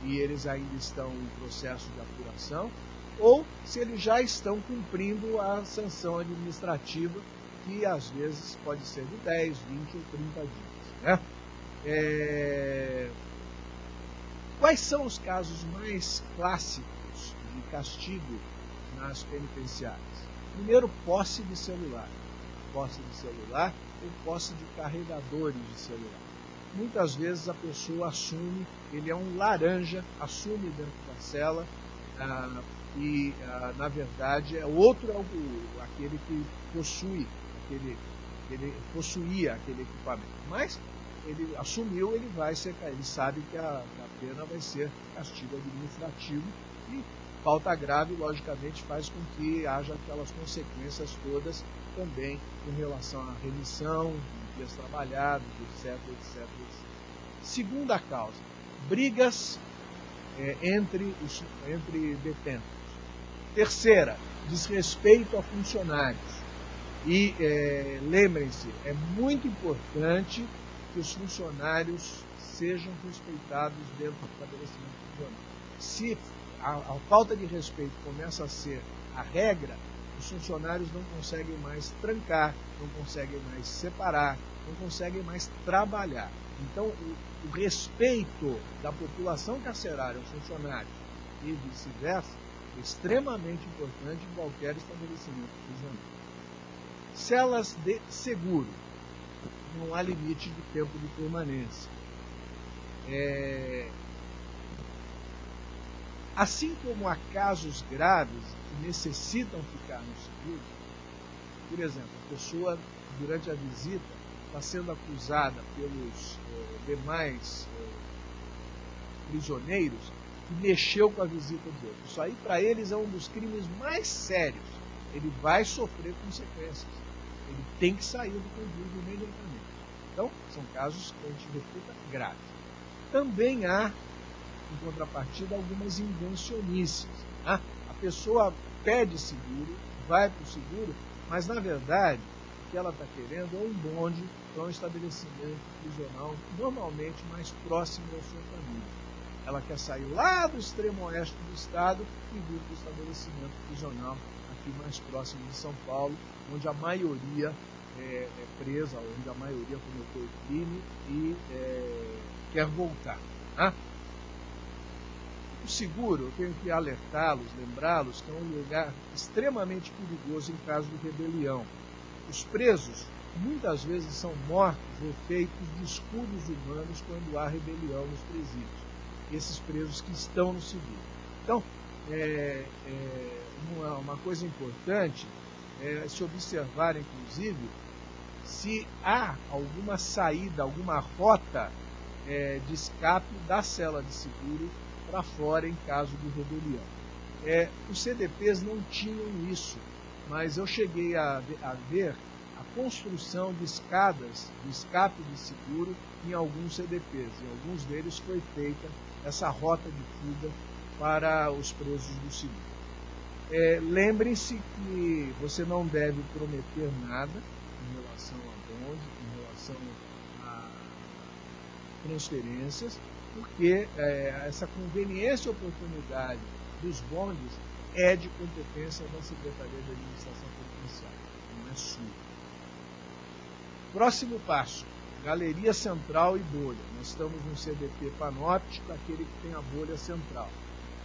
e eles ainda estão em processo de apuração, ou se eles já estão cumprindo a sanção administrativa, que às vezes pode ser de 10, 20 ou 30 dias. Né? Quais são os casos mais clássicos de castigo nas penitenciárias? Primeiro, posse de celular. Posse de celular ou posse de carregadores de celular. Muitas vezes a pessoa assume, ele é um laranja, assume dentro da cela e, na verdade, outro é aquele que possui, ele possuía aquele equipamento. Mas ele assumiu, ele sabe que a pena vai ser castigo administrativo e falta grave, logicamente, faz com que haja aquelas consequências todas também em relação à remissão, dias trabalhados, etc. Segunda causa, brigas entre detentos. Terceira, desrespeito a funcionários. E lembrem-se, é muito importante que os funcionários sejam respeitados dentro do estabelecimento prisional. Se a falta de respeito começa a ser a regra, os funcionários não conseguem mais trancar, não conseguem mais separar, não conseguem mais trabalhar. Então, o respeito da população carcerária aos funcionários e vice-versa é extremamente importante em qualquer estabelecimento prisional. Celas de seguro. Não há limite de tempo de permanência. Assim como há casos graves que necessitam ficar no seguro, por exemplo, a pessoa, durante a visita, está sendo acusada pelos demais prisioneiros que mexeu com a visita de outro. Isso aí, para eles, é um dos crimes mais sérios. Ele vai sofrer consequências. Ele tem que sair do convívio imediatamente. Então, são casos que a gente reputa graves. Também há, em contrapartida, algumas invencionices. A pessoa pede seguro, vai para o seguro, mas, na verdade, o que ela está querendo é um bonde para um estabelecimento prisional normalmente mais próximo da sua família. Ela quer sair lá do extremo oeste do estado e vir para o estabelecimento prisional aqui mais próximo de São Paulo, onde a maioria é presa, onde a maioria cometeu o crime e quer voltar. O seguro, eu tenho que alertá-los, lembrá-los que é um lugar extremamente perigoso em caso de rebelião. Os presos muitas vezes são mortos efeitos de escudos humanos quando há rebelião nos presídios. Esses presos que estão no seguro. Então, uma coisa importante é se observar, inclusive, se há alguma saída, alguma rota de escape da cela de seguro para fora em caso de rebelião. Os CDPs não tinham isso, mas eu cheguei a ver a construção de escadas de escape de seguro em alguns CDPs. Em alguns deles foi feita essa rota de fuga para os presos do seguro. Lembrem-se que você não deve prometer nada em relação a bonde, em relação a transferências, porque essa conveniência e oportunidade dos bondes é de competência da Secretaria de Administração Penitenciária, não é sua. Próximo passo, galeria central e bolha. Nós estamos no CDP panóptico, aquele que tem a bolha central.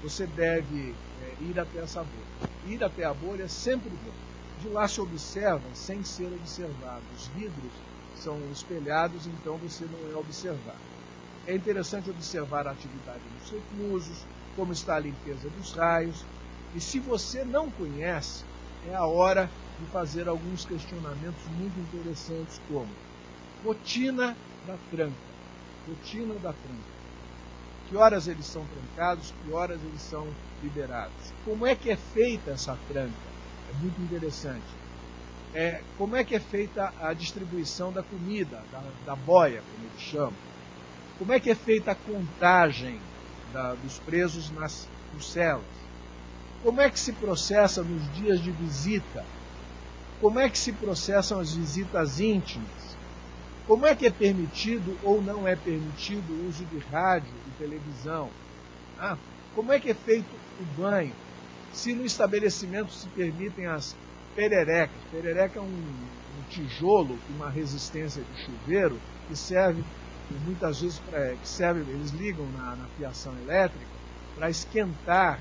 Você deve ir até essa bolha. Ir até a bolha é sempre bom. De lá se observa sem ser observado. Os vidros são espelhados, então você não é observado. É interessante observar a atividade dos reclusos, como está a limpeza dos raios. E se você não conhece, é a hora de fazer alguns questionamentos muito interessantes, como rotina da tranca. Rotina da tranca. Que horas eles são trancados, que horas eles são liberados. Como é que é feita essa tranca? é muito interessante. Como é que é feita a distribuição da comida, da boia, como eles chamam? Como é que é feita a contagem dos presos nas celas? Como é que se processa nos dias de visita? Como é que se processam as visitas íntimas? Como é que é permitido ou não é permitido o uso de rádio e televisão? Como é que é feito o banho? Se no estabelecimento se permitem as pererecas. Perereca é um tijolo com uma resistência de chuveiro que serve, muitas vezes, eles ligam na fiação elétrica para esquentar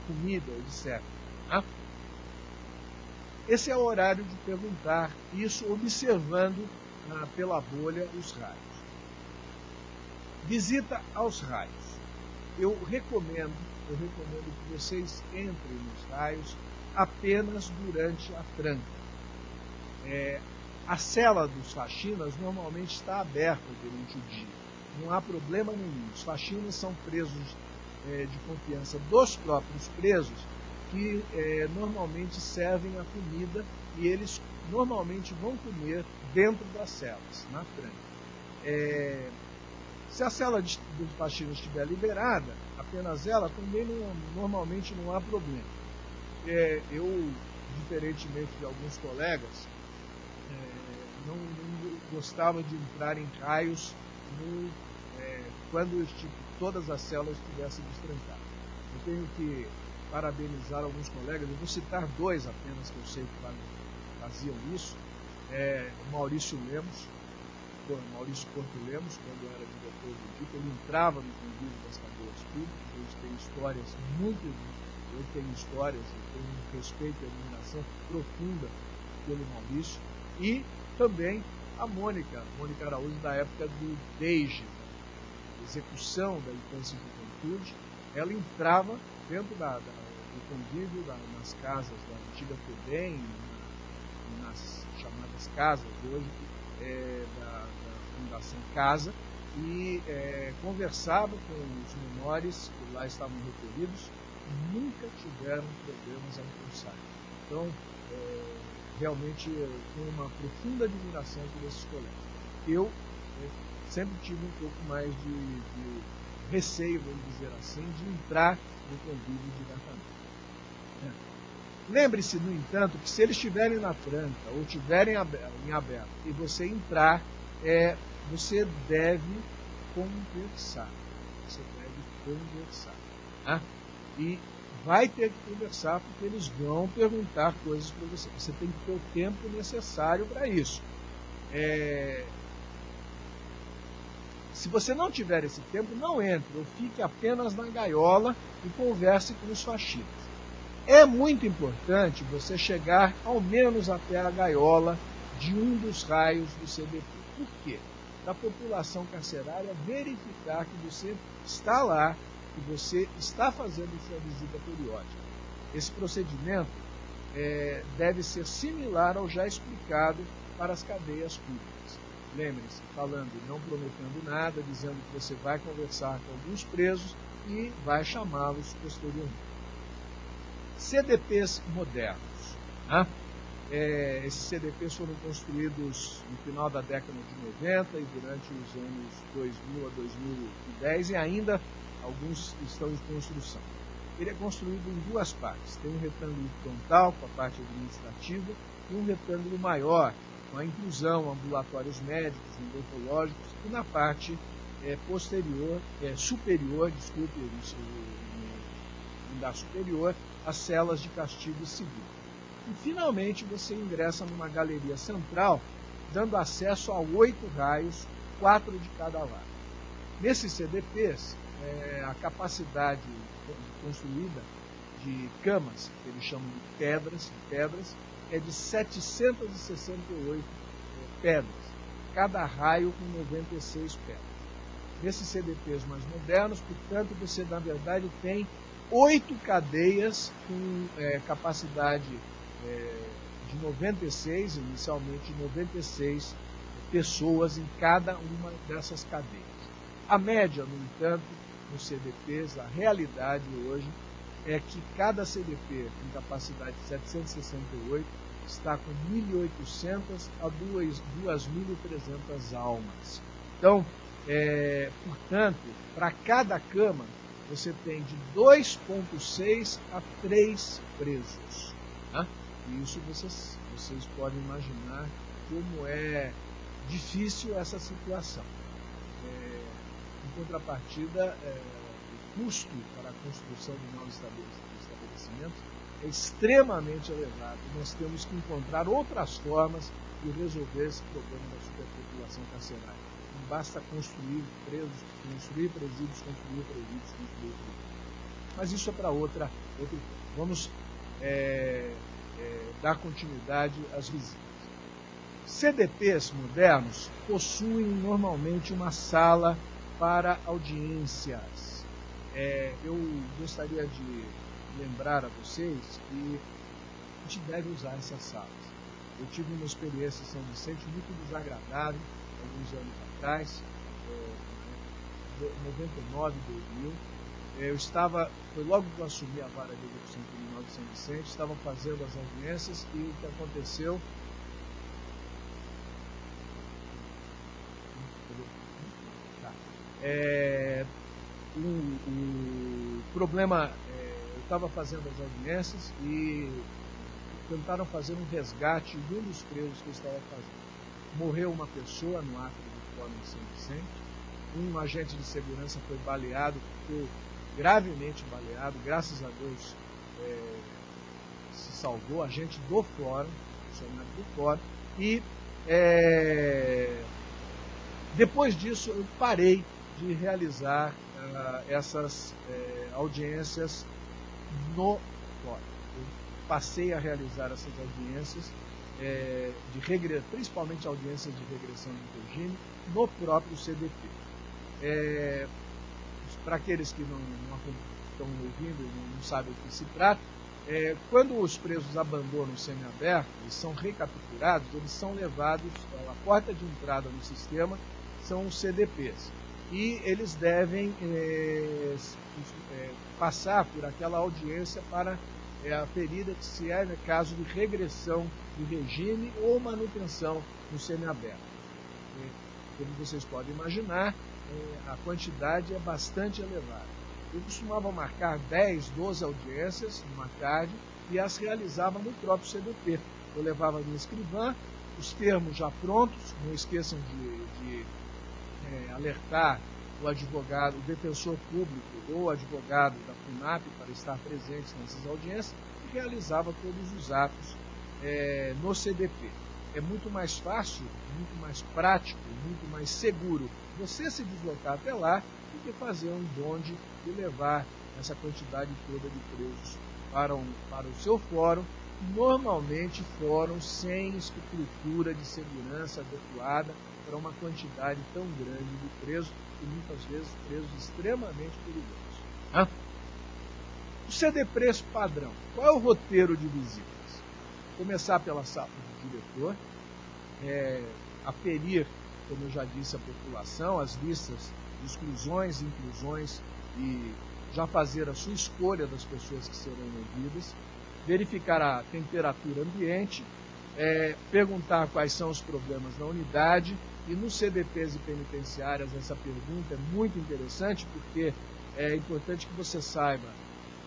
comida, etc. Esse é o horário de perguntar isso, observando pela bolha os raios. Visita aos raios. Eu recomendo que vocês entrem nos raios apenas durante a tranca. A cela dos faxinas normalmente está aberta durante o dia. Não há problema nenhum. Os faxinas são presos de confiança dos próprios presos, que normalmente servem a comida e eles normalmente vão comer dentro das celas, na tranca. Se a cela de faxina estiver liberada, apenas ela, também normalmente não há problema. Eu, diferentemente de alguns colegas, não gostava de entrar em raios quando todas as celas estivessem destrancadas. Eu tenho que parabenizar alguns colegas, eu vou citar dois apenas que eu sei que faziam isso. Maurício Porto Lemos, quando era diretor do DIP, ele entrava no convívio das cadeias públicas. Ele tem histórias eu tenho um respeito e admiração profunda pelo Maurício. E também a Mônica Araújo, da época do DEIJE, Execução da Infância e Juventude. Ela entrava dentro do convívio nas casas da antiga FEBEM, nas chamadas casas hoje, da Fundação Casa, e conversava com os menores que lá estavam recolhidos e nunca tiveram problemas ao cursar. Então, realmente eu tenho uma profunda admiração por esses colegas. Eu sempre tive um pouco mais de receio, vamos dizer assim, de entrar no convívio diretamente. Lembre-se, no entanto, que se eles estiverem na tranca ou estiverem em aberto e você entrar, você deve conversar. E vai ter que conversar porque eles vão perguntar coisas para você. Você tem que ter o tempo necessário para isso. Se você não tiver esse tempo, não entre, ou fique apenas na gaiola e converse com os faxinas. É muito importante você chegar ao menos até a gaiola de um dos raios do CDP. Por quê? Da população carcerária verificar que você está lá, que você está fazendo sua visita periódica. Esse procedimento deve ser similar ao já explicado para as cadeias públicas. Lembre-se, falando, não prometendo nada, dizendo que você vai conversar com alguns presos e vai chamá-los posteriormente. CDPs modernos. Esses CDPs foram construídos no final da década de 90 e durante os anos 2000 a 2010 e ainda alguns estão em construção. Ele é construído em duas partes. Tem um retângulo frontal com a parte administrativa e um retângulo maior com a inclusão, ambulatórios médicos, odontológicos e na parte superior, no andar superior, as celas de castigo civil. E finalmente você ingressa numa galeria central, dando acesso a 8 raios, 4 de cada lado. Nesses CDPs, a capacidade construída de camas, que eles chamam de pedras, é de 768 pedras, cada raio com 96 pedras. Nesses CDPs mais modernos, portanto, você na verdade tem 8 cadeias com capacidade de 96, inicialmente 96 pessoas em cada uma dessas cadeias. A média, no entanto, nos CDPs, a realidade hoje é que cada CDP com capacidade de 768 está com 1.800 a 2.300 almas. Então, portanto, para cada cama, você tem de 2,6 a 3 presos. Né? E isso vocês podem imaginar como é difícil essa situação. Em contrapartida, o custo para a construção de novos estabelecimentos é extremamente elevado. Nós temos que encontrar outras formas de resolver esse problema da superpopulação carcerária. Não basta construir presídios, construir presídios. Mas isso é para outro tempo. Vamos dar continuidade às visitas. CDPs modernos possuem normalmente uma sala para audiências. Eu gostaria de lembrar a vocês que a gente deve usar essas salas. Eu tive uma experiência em São Vicente muito desagradável, alguns anos atrás, 99, 2000. Foi logo que eu assumi a vara de execução criminal de São Vicente, estava fazendo as audiências e o que aconteceu... O problema, eu estava fazendo as audiências e tentaram fazer um resgate de um dos presos que eu estava fazendo. Morreu uma pessoa no ato do fórum em São Vicente, um agente de segurança foi baleado, ficou gravemente baleado, graças a Deus se salvou, agente do fórum, funcionário do fórum, e depois disso eu parei de realizar essas audiências no fórum. Eu passei a realizar essas audiências, principalmente audiências de regressão de regime, no próprio CDP. Para aqueles que não estão ouvindo e não sabem o que se trata, quando os presos abandonam o semiaberto, eles são recapturados, eles são levados, a porta de entrada no sistema são os CDPs. E eles devem passar por aquela audiência para aferir se é caso de regressão de regime ou manutenção no semiaberto. Como vocês podem imaginar, a quantidade é bastante elevada. Eu costumava marcar 10, 12 audiências numa tarde e as realizava no próprio CDP. Eu levava a minha escrivã, os termos já prontos, não esqueçam de alertar o advogado, o defensor público ou o advogado da FUNAP para estar presentes nessas audiências e realizava todos os atos no CDP. É muito mais fácil, muito mais prático, muito mais seguro você se deslocar até lá do que fazer um bonde e levar essa quantidade toda de presos para o seu fórum, normalmente fórum sem estrutura de segurança adequada para uma quantidade tão grande de presos e muitas vezes presos extremamente perigosos. O CDPs padrão. Qual é o roteiro de visitas? Começar pela sala do diretor, aferir, como eu já disse, a população, as listas de exclusões, inclusões e já fazer a sua escolha das pessoas que serão ouvidas, verificar a temperatura ambiente, perguntar quais são os problemas na unidade. E nos CDPs e penitenciárias essa pergunta é muito interessante porque é importante que você saiba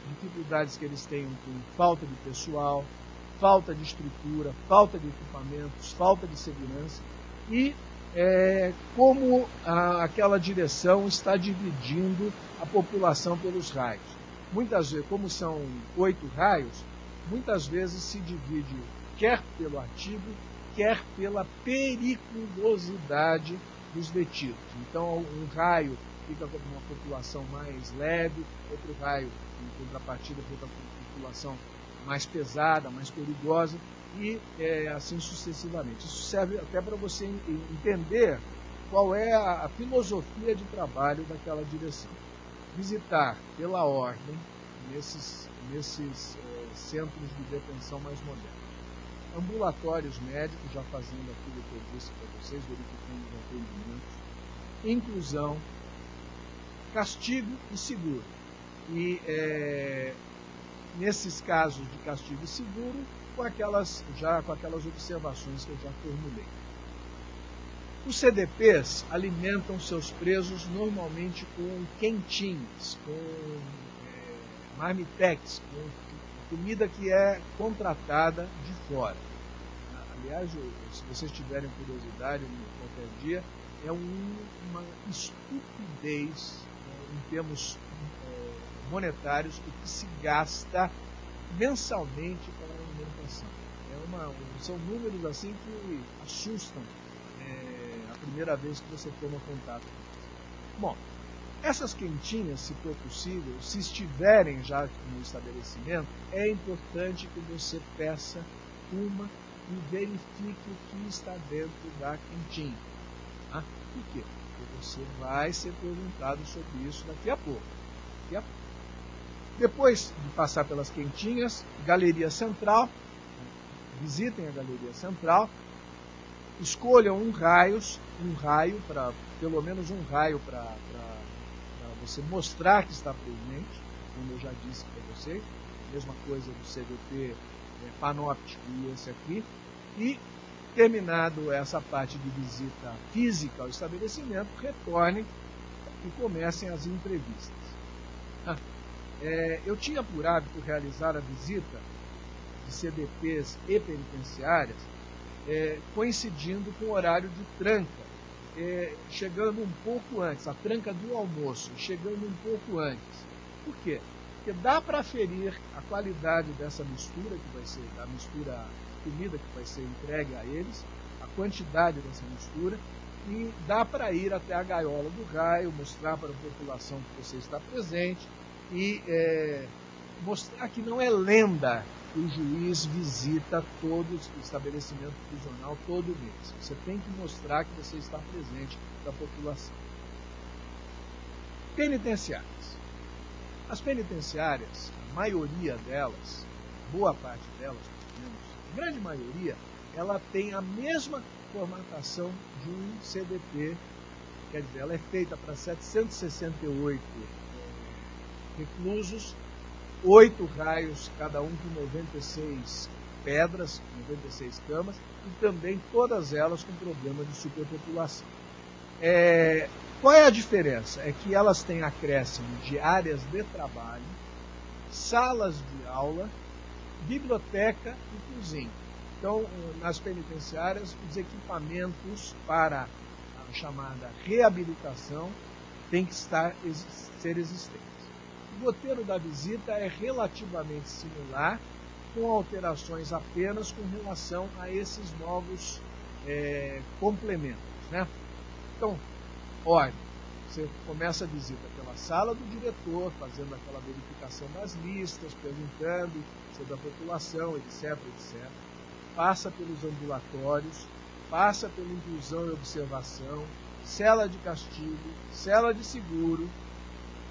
dificuldades que eles têm com falta de pessoal, falta de estrutura, falta de equipamentos, falta de segurança e como aquela direção está dividindo a população pelos raios. Muitas vezes, como são 8 raios, muitas vezes se divide quer pelo artigo, quer pela periculosidade dos detidos. Então, um raio fica com uma população mais leve, outro raio, em contrapartida, fica com uma população mais pesada, mais perigosa, e assim sucessivamente. Isso serve até para você entender qual é a filosofia de trabalho daquela direção. Visitar pela ordem nesses centros de detenção mais modernos. Ambulatórios médicos, já fazendo aquilo que eu disse para vocês, verificando os atendimentos, inclusão, castigo e seguro. E nesses casos de castigo e seguro, com aquelas observações que eu já formulei. Os CDPs alimentam seus presos normalmente com quentinhas, com marmitex, com comida que é contratada de fora. Aliás, se vocês tiverem curiosidade, qualquer dia, é uma estupidez em termos monetários o que se gasta mensalmente para a alimentação. São números assim que assustam a primeira vez que você toma contato com isso. Bom, essas quentinhas, se for possível, se estiverem já no estabelecimento, é importante que você peça uma e verifique o que está dentro da quentinha. Tá? Por quê? Porque você vai ser perguntado sobre isso daqui a pouco. Depois de passar pelas quentinhas, Galeria Central, visitem a Galeria Central, escolham pelo menos um raio para você mostrar que está presente, como eu já disse para vocês, mesma coisa do CDP panóptico e esse aqui, e terminado essa parte de visita física ao estabelecimento, retornem e comecem as entrevistas. Eu tinha por hábito realizar a visita de CDPs e penitenciárias coincidindo com o horário de tranca, chegando um pouco antes, a tranca do almoço, chegando um pouco antes. Por quê? Porque dá para aferir a qualidade dessa mistura, que vai ser a comida que vai ser entregue a eles, a quantidade dessa mistura, e dá para ir até a gaiola do raio, mostrar para a população que você está presente e mostrar que não é lenda que o juiz visita todo o estabelecimento prisional todo mês. Você tem que mostrar que você está presente para a população. Penitenciárias. As penitenciárias, a maioria delas, boa parte delas, pelo menos, a grande maioria, ela tem a mesma formatação de um CDP, quer dizer, ela é feita para 768 reclusos, 8 raios, cada um com 96 pedras, 96 camas, e também todas elas com problema de superpopulação. Qual é a diferença? É que elas têm acréscimo de áreas de trabalho, salas de aula, biblioteca e cozinha. Então, nas penitenciárias, os equipamentos para a chamada reabilitação têm que ser existentes. O roteiro da visita é relativamente similar, com alterações apenas com relação a esses novos complementos, né? Então, ordem. Você começa a visita pela sala do diretor, fazendo aquela verificação das listas, perguntando sobre a população, etc, etc. Passa pelos ambulatórios, passa pela inclusão e observação, cela de castigo, cela de seguro.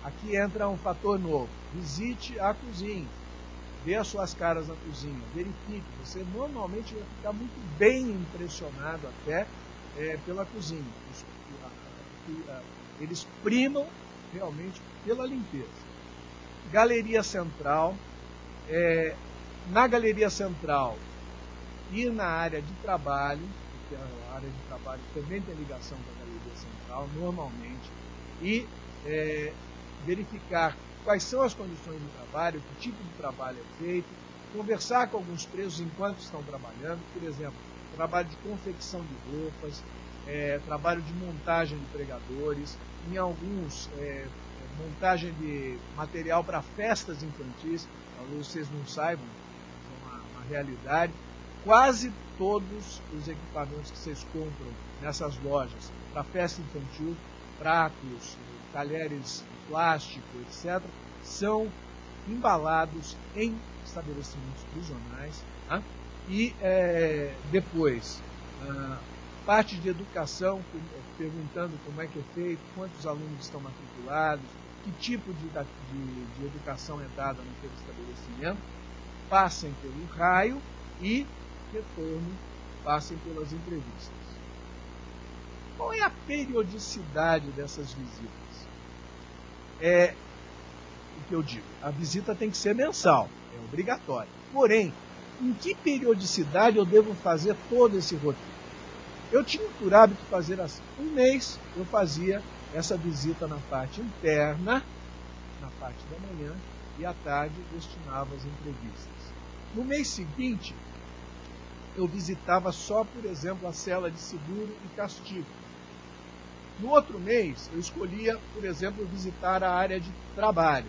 Aqui entra um fator novo. Visite a cozinha. Dê as suas caras na cozinha. Verifique. Você normalmente vai ficar muito bem impressionado até pela cozinha. Eles primam realmente pela limpeza. Galeria Central. Na Galeria Central e na área de trabalho, porque a área de trabalho também tem ligação com a Galeria Central, normalmente, e verificar quais são as condições de trabalho, que tipo de trabalho é feito, conversar com alguns presos enquanto estão trabalhando, por exemplo, trabalho de confecção de roupas, trabalho de montagem de pregadores, em alguns, montagem de material para festas infantis, talvez vocês não saibam, é uma realidade. Quase todos os equipamentos que vocês compram nessas lojas para festa infantil, pratos, talheres de plástico, etc., são embalados em estabelecimentos prisionais. Tá? E depois, parte de educação, perguntando como é que é feito, quantos alunos estão matriculados, que tipo de educação é dada naquele estabelecimento, passem pelo raio e retorno, passem pelas entrevistas. Qual é a periodicidade dessas visitas? O que eu digo, a visita tem que ser mensal, é obrigatória. Porém, em que periodicidade eu devo fazer todo esse roteiro? Eu tinha por hábito fazer assim. Um mês eu fazia essa visita na parte interna, na parte da manhã, e à tarde destinava as entrevistas. No mês seguinte, eu visitava só, por exemplo, a cela de seguro e castigo. No outro mês, eu escolhia, por exemplo, visitar a área de trabalho.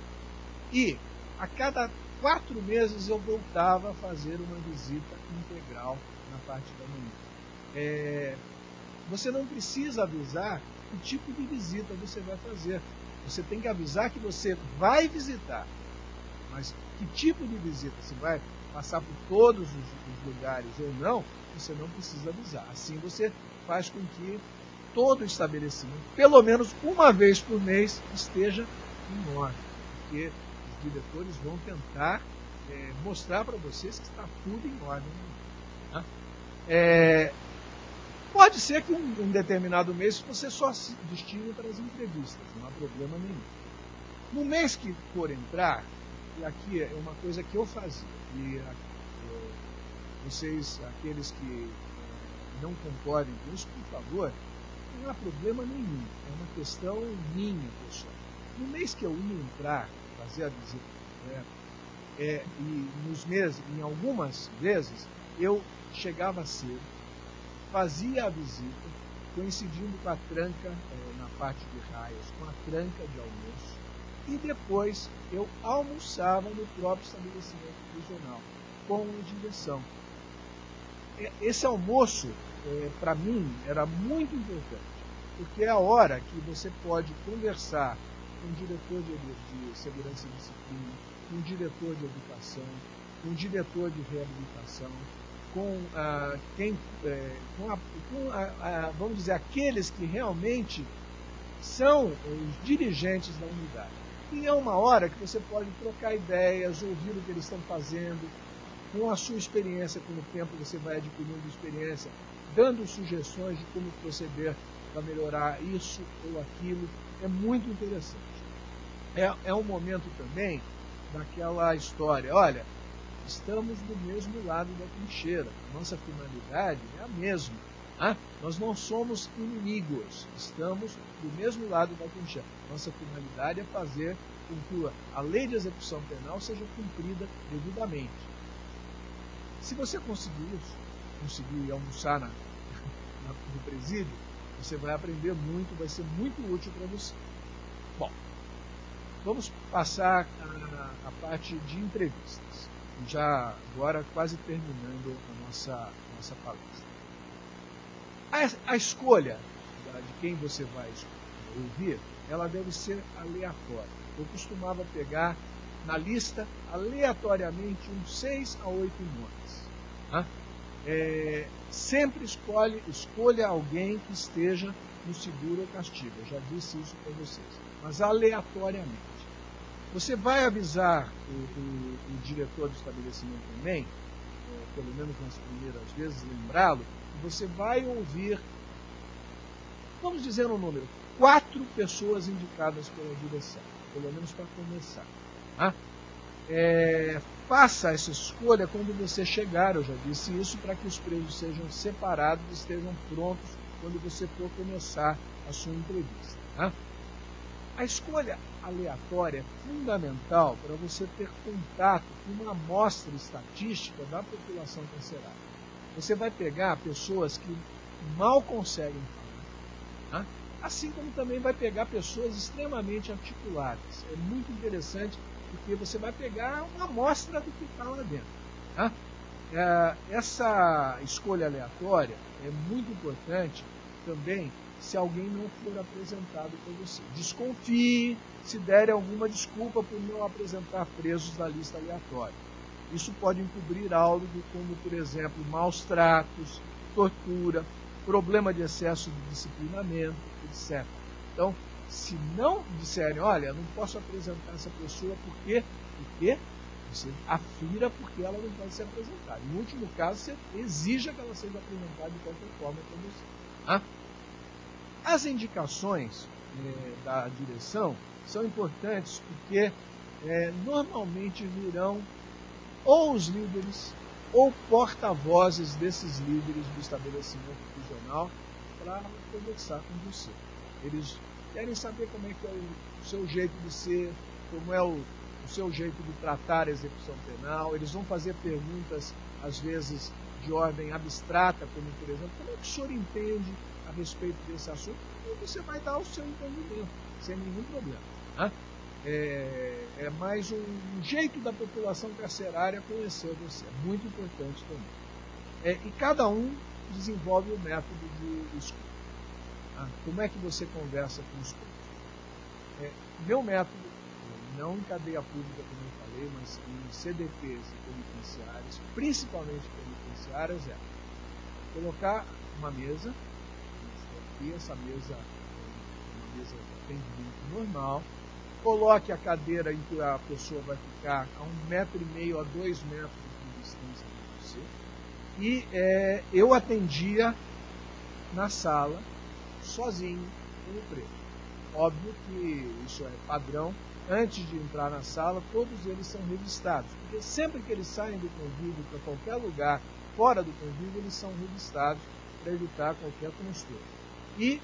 E a cada 4 meses eu voltava a fazer uma visita integral na parte da manhã. Você não precisa avisar que tipo de visita você vai fazer. Você tem que avisar que você vai visitar. Mas que tipo de visita? Se vai passar por todos os lugares ou não, você não precisa avisar. Assim você faz com que todo o estabelecimento, pelo menos uma vez por mês, esteja em ordem. Porque os diretores vão tentar mostrar para vocês que está tudo em ordem. Né? Pode ser que um determinado mês você só se destine para as entrevistas, não há problema nenhum. No mês que for entrar, e aqui é uma coisa que eu fazia, e vocês, aqueles que não concordem com isso, por favor, não há problema nenhum, é uma questão minha, pessoal. No mês que eu ia entrar, fazer a visita, e nos meses, em algumas vezes, eu chegava cedo, fazia a visita, coincidindo com a tranca na parte de raias, com a tranca de almoço, e depois eu almoçava no próprio estabelecimento prisional, com a direção. Esse almoço, para mim, era muito importante, porque é a hora que você pode conversar com o diretor de segurança e disciplina, com o diretor de educação, com o diretor de reabilitação, vamos dizer, aqueles que realmente são os dirigentes da unidade. E é uma hora que você pode trocar ideias, ouvir o que eles estão fazendo, com a sua experiência, com o tempo você vai adquirindo experiência, dando sugestões de como proceder para melhorar isso ou aquilo. É muito interessante. É um momento também daquela história, olha, estamos do mesmo lado da trincheira, nossa finalidade é a mesma. Nós não somos inimigos, estamos do mesmo lado da trincheira. Nossa finalidade é fazer com que a lei de execução penal seja cumprida devidamente. Se você conseguir almoçar no presídio, você vai aprender muito, vai ser muito útil para você. Bom, vamos passar a parte de entrevistas. Já agora quase terminando a nossa palestra. A escolha de quem você vai ouvir, ela deve ser aleatória. Eu costumava pegar na lista aleatoriamente uns 6 a 8 nomes. Sempre escolha alguém que esteja no seguro ou castigo. Eu já disse isso para vocês. Mas aleatoriamente. Você vai avisar o diretor do estabelecimento também, pelo menos nas primeiras vezes, lembrá-lo, que você vai ouvir, vamos dizer um número, 4 pessoas indicadas pela direção, pelo menos para começar. Faça essa escolha quando você chegar, eu já disse isso, para que os presos sejam separados e estejam prontos quando você for começar a sua entrevista. A escolha aleatória é fundamental para você ter contato com uma amostra estatística da população carcerária. Você vai pegar pessoas que mal conseguem falar, assim como também vai pegar pessoas extremamente articuladas. É muito interessante porque você vai pegar uma amostra do que está lá dentro. Essa escolha aleatória é muito importante também se alguém não for apresentado por você. Desconfie se der alguma desculpa por não apresentar presos da lista aleatória. Isso pode encobrir algo como, por exemplo, maus tratos, tortura, problema de excesso de disciplinamento, etc. Então, se não disserem, olha, não posso apresentar essa pessoa porque você afira porque ela não pode ser apresentada. No último caso, você exija que ela seja apresentada de qualquer forma para você. As indicações da direção são importantes porque normalmente virão ou os líderes ou porta-vozes desses líderes do estabelecimento prisional para conversar com você. Eles querem saber como é que é o seu jeito de ser, como é o seu jeito de tratar a execução penal. Eles vão fazer perguntas, às vezes, de ordem abstrata, como, por exemplo, como é que o senhor entende a respeito desse assunto? E você vai dar o seu entendimento, sem nenhum problema. Né? É mais um jeito da população carcerária conhecer você. É muito importante também. E cada um desenvolve o método de escuta. Como é que você conversa com os presos? Meu método, não em cadeia pública, como eu falei, mas em CDPs e penitenciárias, principalmente penitenciárias, é colocar uma mesa, e essa mesa é uma mesa de atendimento normal, coloque a cadeira em que a pessoa vai ficar a 1,5 m a 2 metros de distância de você, e eu atendia na sala, sozinho, com o preso. Óbvio que isso é padrão. Antes de entrar na sala, todos eles são revistados, porque sempre que eles saem do convívio para qualquer lugar fora do convívio, eles são revistados para evitar qualquer transtorno. E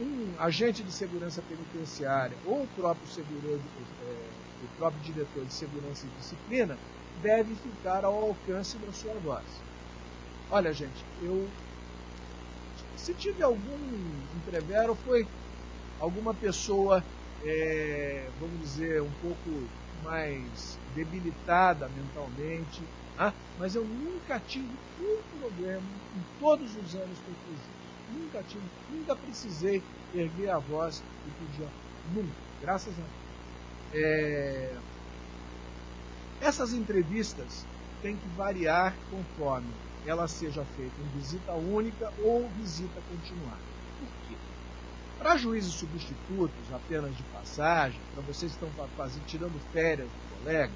um agente de segurança penitenciária ou o próprio diretor de segurança e disciplina deve ficar ao alcance da sua voz. Olha, gente, se tive algum entrevero, foi alguma pessoa, vamos dizer, um pouco mais debilitada mentalmente, mas eu nunca tive um problema em todos os anos que eu fiz isso. Nunca precisei erguer a voz e pedir, nunca, graças a Deus. Essas entrevistas têm que variar conforme ela seja feita em visita única ou visita continuada. Por quê? Para juízes substitutos, apenas de passagem, para vocês que estão tirando férias do colega,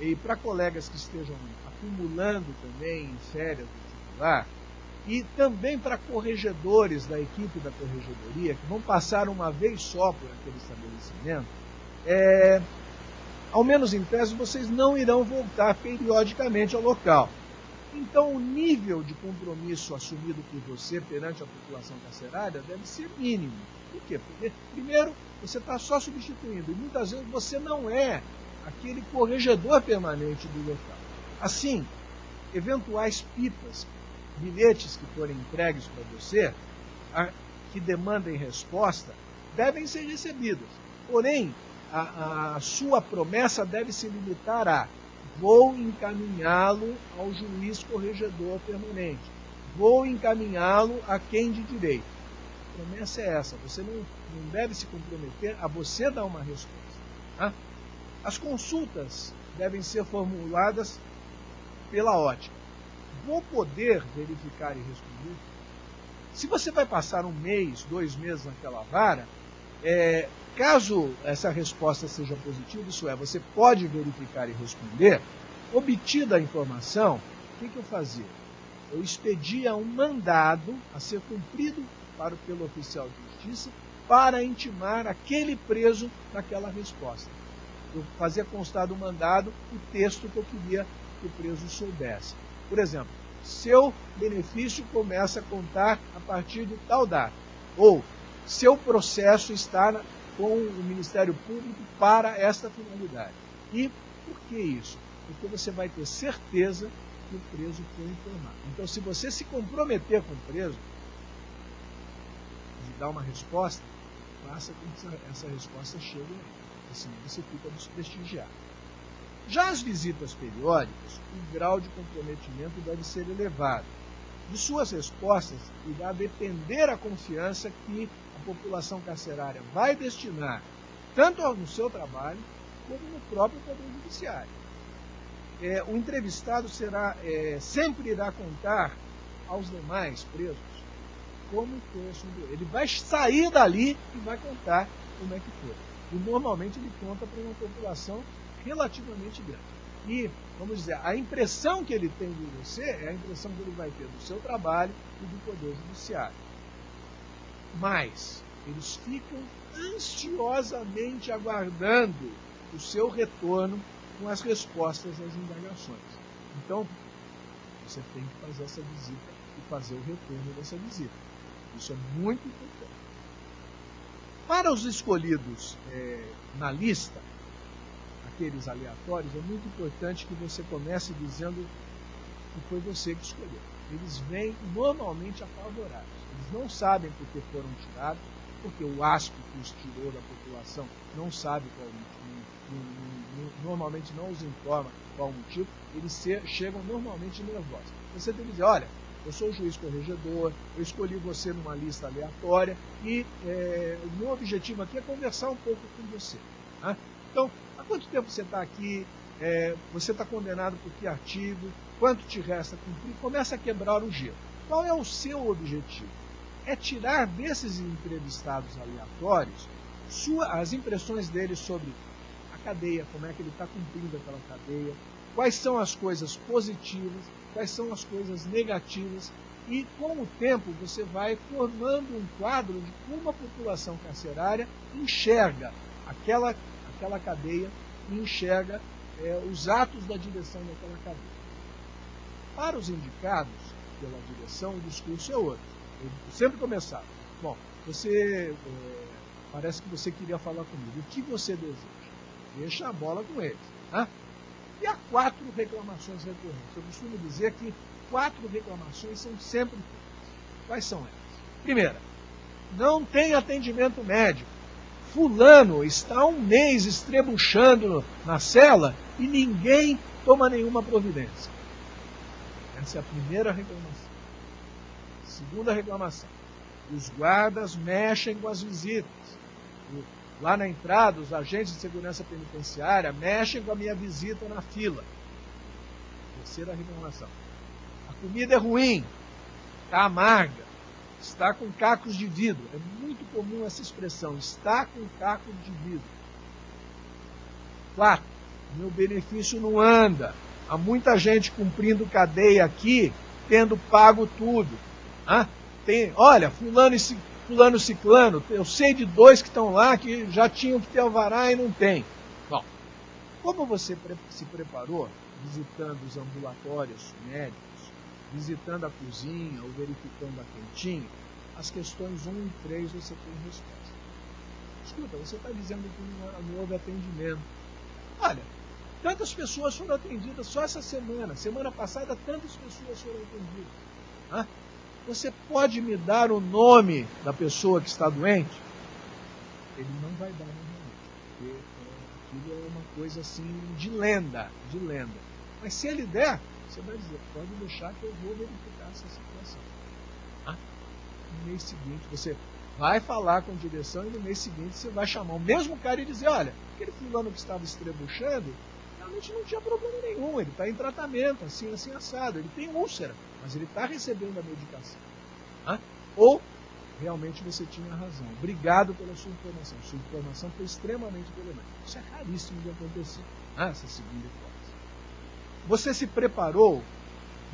e para colegas que estejam acumulando também em férias do titular, e também para corregedores da equipe da corregedoria, que vão passar uma vez só por aquele estabelecimento, ao menos em tese, vocês não irão voltar periodicamente ao local. Então, o nível de compromisso assumido por você perante a população carcerária deve ser mínimo. Por quê? Porque, primeiro, você está só substituindo, e muitas vezes você não é aquele corregedor permanente do local. Assim, eventuais pipas, bilhetes que forem entregues para você, que demandem resposta, devem ser recebidas. Porém, a sua promessa deve se limitar a: vou encaminhá-lo ao juiz corregedor permanente, vou encaminhá-lo a quem de direito. A promessa é essa, você não deve se comprometer a você dar uma resposta. As consultas devem ser formuladas pela ótica: vou poder verificar e responder? Se você vai passar 1 mês, 2 meses naquela vara, caso essa resposta seja positiva, isso é, você pode verificar e responder, obtida a informação, o que eu fazia? Eu expedia um mandado a ser cumprido pelo oficial de justiça para intimar aquele preso naquela resposta. Eu fazia constar do mandado o texto que eu queria que o preso soubesse. Por exemplo, seu benefício começa a contar a partir de tal data, ou seu processo está com o Ministério Público para esta finalidade. E por que isso? Porque você vai ter certeza que o preso foi informado. Então, se você se comprometer com o preso de dar uma resposta, faça com que essa resposta chegue a ele, senão você fica desprestigiado. Já as visitas periódicas, o grau de comprometimento deve ser elevado. De suas respostas irá depender a confiança que a população carcerária vai destinar tanto no seu trabalho como no próprio Poder Judiciário. O entrevistado sempre irá contar aos demais presos como foi a sua doença. Ele vai sair dali e vai contar como é que foi. E normalmente ele conta para uma população relativamente grande. E, vamos dizer, a impressão que ele tem de você é a impressão que ele vai ter do seu trabalho e do Poder Judiciário. Mas eles ficam ansiosamente aguardando o seu retorno com as respostas às indagações. Então, você tem que fazer essa visita e fazer o retorno dessa visita. Isso é muito importante. Para os escolhidos na lista, aqueles aleatórios, é muito importante que você comece dizendo que foi você que escolheu. Eles vêm normalmente apavorados. Eles não sabem por que foram tirados, porque o ASP que os tirou da população não sabe qual o motivo, normalmente não os informa qual o motivo, eles chegam normalmente nervosos. Você tem que dizer, olha, eu sou o juiz corregedor, eu escolhi você numa lista aleatória e o meu objetivo aqui é conversar um pouco com você. Tá? Então, há quanto tempo você está aqui? Você está condenado por que artigo? Quanto te resta cumprir? Começa a quebrar o gelo. Qual é o seu objetivo? É tirar desses entrevistados aleatórios as impressões dele sobre a cadeia, como é que ele está cumprindo aquela cadeia, quais são as coisas positivas, quais são as coisas negativas, e com o tempo você vai formando um quadro de como a população carcerária enxerga aquela cadeia e enxerga os atos da direção daquela cadeia. Para os indicados pela direção, o discurso é outro. Eu sempre começava. Bom, parece que você queria falar comigo. O que você deseja? Deixa a bola com eles. Tá? E há 4 reclamações recorrentes. Eu costumo dizer que 4 reclamações são sempre feitas. Quais são elas? Primeira, não tem atendimento médico. Fulano está há um mês estrebuchando na cela e ninguém toma nenhuma providência. Essa é a primeira reclamação. Segunda reclamação. Os guardas mexem com as visitas. Lá na entrada, os agentes de segurança penitenciária mexem com a minha visita na fila. Terceira reclamação. A comida é ruim, está amarga, está com cacos de vidro. É muito comum essa expressão, está com cacos de vidro. 4. Meu benefício não anda. Há muita gente cumprindo cadeia aqui, tendo pago tudo. Olha, fulano ciclano, eu sei de 2 que estão lá que já tinham que ter alvará e não tem. Bom, como você se preparou visitando os ambulatórios médicos, visitando a cozinha ou verificando a cantina, as questões 1 e 3 você tem resposta. Escuta, você está dizendo que não houve atendimento. Olha, tantas pessoas foram atendidas só essa semana. Semana passada, tantas pessoas foram atendidas. Você pode me dar o nome da pessoa que está doente? Ele não vai dar normalmente, porque aquilo é uma coisa assim de lenda. Mas se ele der, você vai dizer, pode deixar que eu vou verificar essa situação. No mês seguinte, você vai falar com a direção e no mês seguinte você vai chamar o mesmo cara e dizer, olha, aquele fulano que estava estrebuchando, realmente não tinha problema nenhum, ele está em tratamento, assim, assado, ele tem úlcera, mas ele está recebendo a medicação. Ou, realmente você tinha razão. Obrigado pela sua informação. Sua informação foi extremamente relevante. Isso é raríssimo de acontecer. Essa segunda hipótese. Você se preparou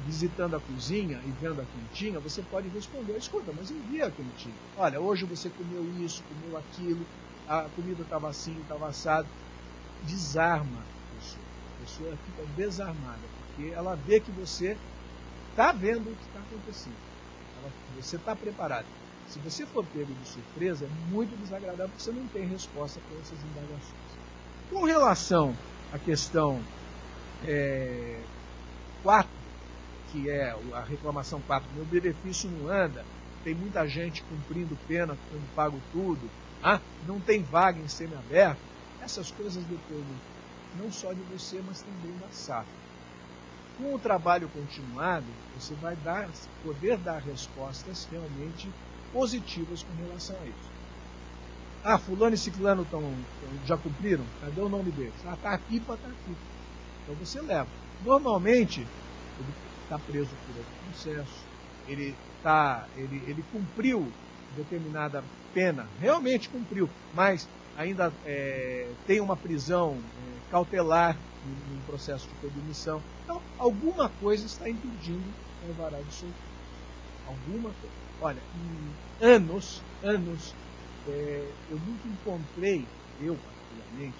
visitando a cozinha e vendo a cantina, você pode responder, escuta, mas eu vi a cantina. Olha, hoje você comeu isso, comeu aquilo, a comida estava assim, estava assado. Desarma a pessoa. A pessoa fica desarmada, porque ela vê que você está vendo o que está acontecendo. Você está preparado. Se você for pego de surpresa, é muito desagradável, porque você não tem resposta para essas indagações. Com relação à questão 4, que é a reclamação 4, meu benefício não anda, tem muita gente cumprindo pena, tendo pago tudo, não tem vaga em semiaberto, essas coisas dependem não só de você, mas também da SAF. Com o trabalho continuado, você vai poder dar respostas realmente positivas com relação a isso. Fulano e ciclano já cumpriram? Cadê o nome deles? Está aqui para estar aqui. Então você leva. Normalmente, ele está preso por outro processo, ele cumpriu determinada pena, realmente cumpriu, mas ainda tem uma prisão cautelar no processo de comissão. Então, alguma coisa está impedindo o alvará de soltura. Alguma coisa. Olha, em anos, eu nunca encontrei, eu particularmente,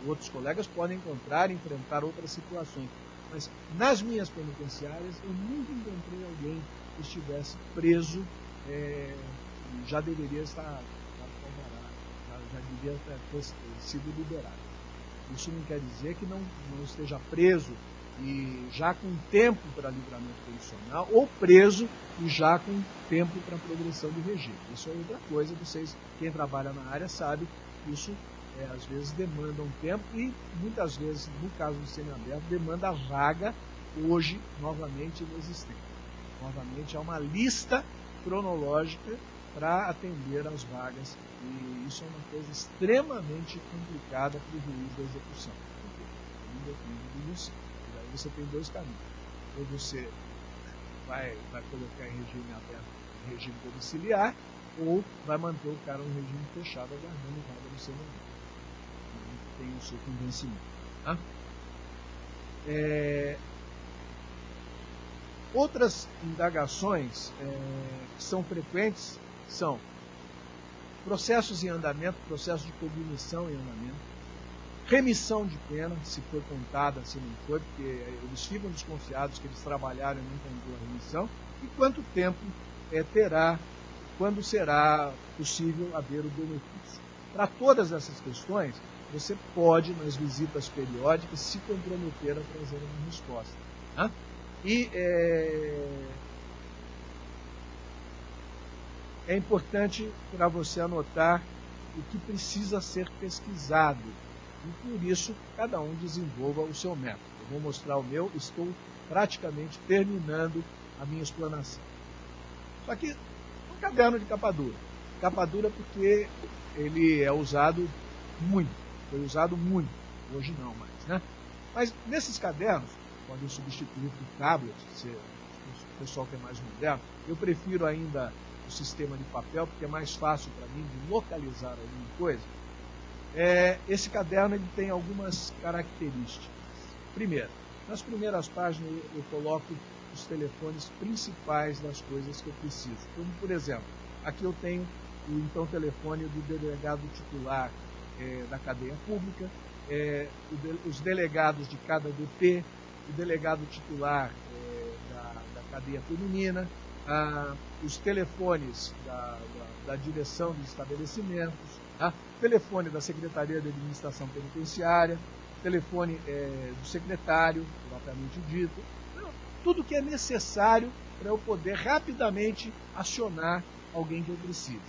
outros colegas podem enfrentar outras situações. Mas nas minhas penitenciárias eu nunca encontrei alguém que estivesse preso, já deveria estar já deveria ter sido liberado. Isso não quer dizer que não esteja preso e já com tempo para livramento condicional, ou preso e já com tempo para progressão do regime. Isso é outra coisa, quem trabalha na área sabe que isso às vezes demanda um tempo e muitas vezes, no caso do semiaberto, demanda a vaga hoje novamente inexistente. Novamente há uma lista cronológica para atender às vagas e isso é uma coisa extremamente complicada para o juiz da execução. Porque depende de você. E daí você tem dois caminhos. Ou você vai colocar em regime aberto, em regime domiciliar, ou vai manter o cara no regime fechado aguardando vaga do semiaberto. Tem o seu convencimento. Tá? Outras indagações que são frequentes são processos em andamento, processo de cognição em andamento, remissão de pena, se foi contada, se não foi, porque eles ficam desconfiados que eles trabalharam e não contou a remissão, e quanto tempo quando será possível haver o benefício. Para todas essas questões, você pode, nas visitas periódicas, se comprometer a trazer uma resposta. Tá? E é importante para você anotar o que precisa ser pesquisado. E por isso, cada um desenvolva o seu método. Eu vou mostrar o meu, estou praticamente terminando a minha explanação. Só que um caderno de capa dura. Capa dura porque ele é usado muito. Foi usado muito. Hoje não mais, né? Mas nesses cadernos, podem substituir por tablet, se o pessoal que é mais moderno. Eu prefiro ainda o sistema de papel, porque é mais fácil para mim de localizar alguma coisa. Esse caderno ele tem algumas características. Primeiro, nas primeiras páginas eu coloco os telefones principais das coisas que eu preciso. Como, por exemplo, aqui eu tenho o telefone do delegado titular da cadeia pública, os delegados de cada DP, o delegado titular da cadeia feminina, os telefones da direção dos estabelecimentos, telefone da Secretaria de Administração Penitenciária, telefone do secretário, propriamente dito, tudo que é necessário para eu poder rapidamente acionar alguém que eu precise.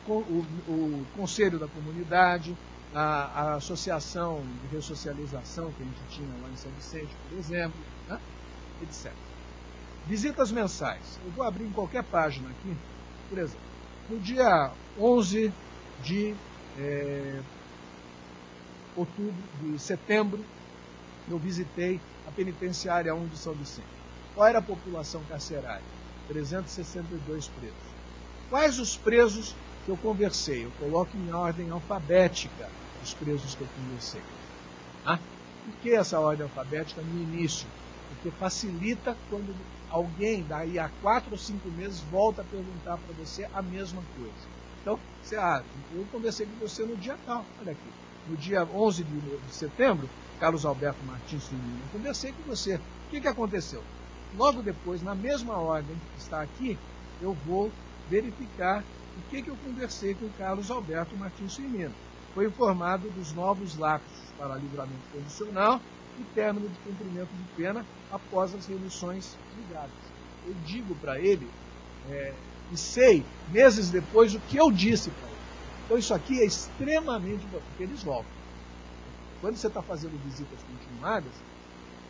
O Conselho da Comunidade, a Associação de Ressocialização que a gente tinha lá em São Vicente, por exemplo, etc. Visitas mensais. Eu vou abrir em qualquer página aqui, por exemplo. No dia 11 de setembro, eu visitei a penitenciária 1 de São Vicente. Qual era a população carcerária? 362 presos. Quais os presos que eu conversei? Eu coloco em ordem alfabética os presos que eu conversei. Por que essa ordem alfabética no início? Porque facilita quando alguém, daí a 4 ou 5 meses, volta a perguntar para você a mesma coisa. Então, eu conversei com você no dia tal, olha aqui. No dia 11 de setembro, Carlos Alberto Martins Firmino, eu conversei com você. O que aconteceu? Logo depois, na mesma ordem que está aqui, eu vou verificar o que eu conversei com Carlos Alberto Martins Firmino. Foi informado dos novos lapsos para livramento condicional e término de cumprimento de pena após as remissões ligadas. Eu digo para ele, e sei, meses depois, o que eu disse para ele. Então isso aqui é extremamente importante, porque eles voltam. Quando você está fazendo visitas continuadas,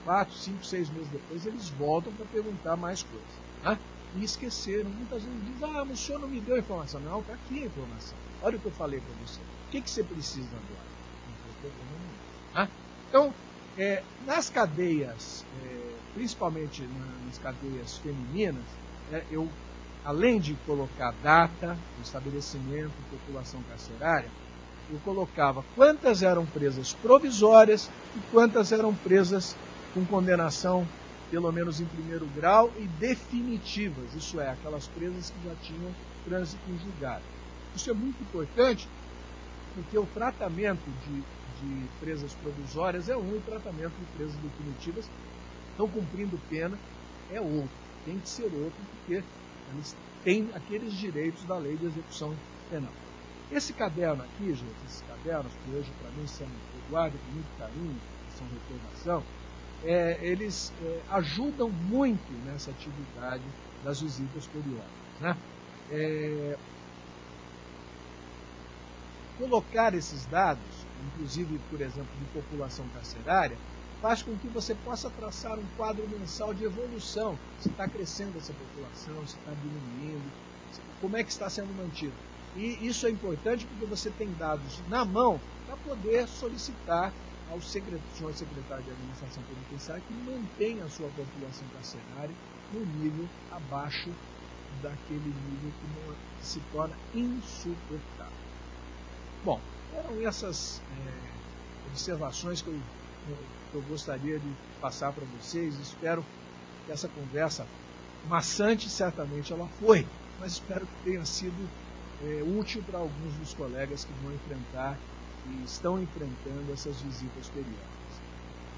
4, 5, 6 meses depois, eles voltam para perguntar mais coisas. E esqueceram. Muitas vezes dizem, mas o senhor não me deu a informação. Não, está aqui a informação. Olha o que eu falei para você. O que você precisa agora? Não tem problema nenhum. Então, nas cadeias, principalmente nas cadeias femininas, eu, além de colocar data, estabelecimento, população carcerária, eu colocava quantas eram presas provisórias e quantas eram presas com condenação, pelo menos em primeiro grau, e definitivas, isso é, aquelas presas que já tinham trânsito em julgado. Isso é muito importante porque o tratamento de presas provisórias é um, e o tratamento de presas definitivas estão cumprindo pena é outro. Tem que ser outro, porque eles têm aqueles direitos da lei de execução penal. Esse caderno aqui, gente, esses cadernos, que hoje para mim são, eu guardo com muito carinho, são recordação, eles ajudam muito nessa atividade das visitas periódicas, né? Colocar esses dados, inclusive, por exemplo, de população carcerária, faz com que você possa traçar um quadro mensal de evolução, se está crescendo essa população, se está diminuindo, como é que está sendo mantido. E isso é importante porque você tem dados na mão para poder solicitar ao senhor secretário de Administração Penitenciária que mantenha a sua população carcerária no nível abaixo daquele nível que se torna insuportável. Bom, eram essas observações que eu gostaria de passar para vocês. Espero que essa conversa maçante, certamente ela foi, mas espero que tenha sido útil para alguns dos colegas que vão enfrentar e estão enfrentando essas visitas periódicas.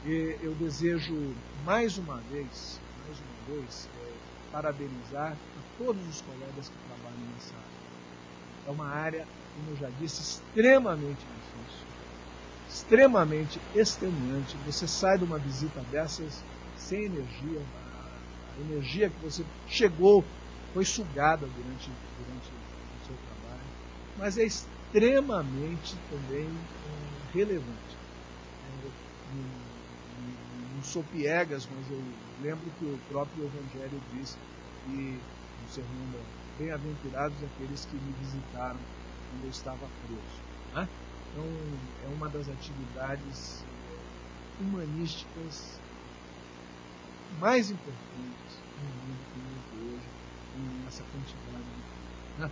E eu desejo mais uma vez parabenizar a todos os colegas que trabalham nessa área. É uma área, como eu já disse, extremamente difícil, extremamente extenuante. Você sai de uma visita dessas sem energia, a energia que você chegou foi sugada durante o seu trabalho, mas é extremamente também relevante. Não sou piegas, mas eu lembro que o próprio Evangelho diz que no sermão bem-aventurados aqueles que me visitaram quando eu estava preso, né? Então, é uma das atividades humanísticas mais importantes no mundo que vive hoje, nessa quantidade de... né?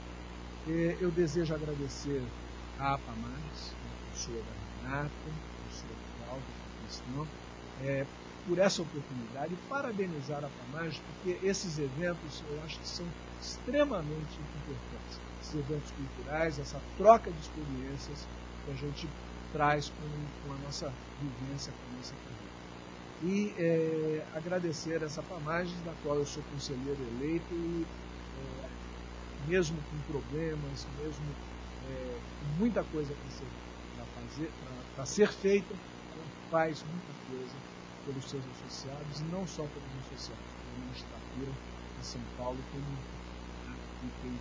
Eu desejo agradecer à APAMAGES, a professora Renata, a professora Cláudia, a questão, por essa oportunidade, e parabenizar a APAMAGES, porque esses eventos eu acho que são extremamente importantes. Esses eventos culturais, essa troca de experiências que a gente traz com a nossa vivência, com a nossa carreira. E agradecer essa APAMAGES, da qual eu sou conselheiro eleito, e mesmo com problemas, mesmo com muita coisa para ser feita, ela faz muita coisa pelos seus associados, e não só pelos associados, pela magistratura de São Paulo, e quem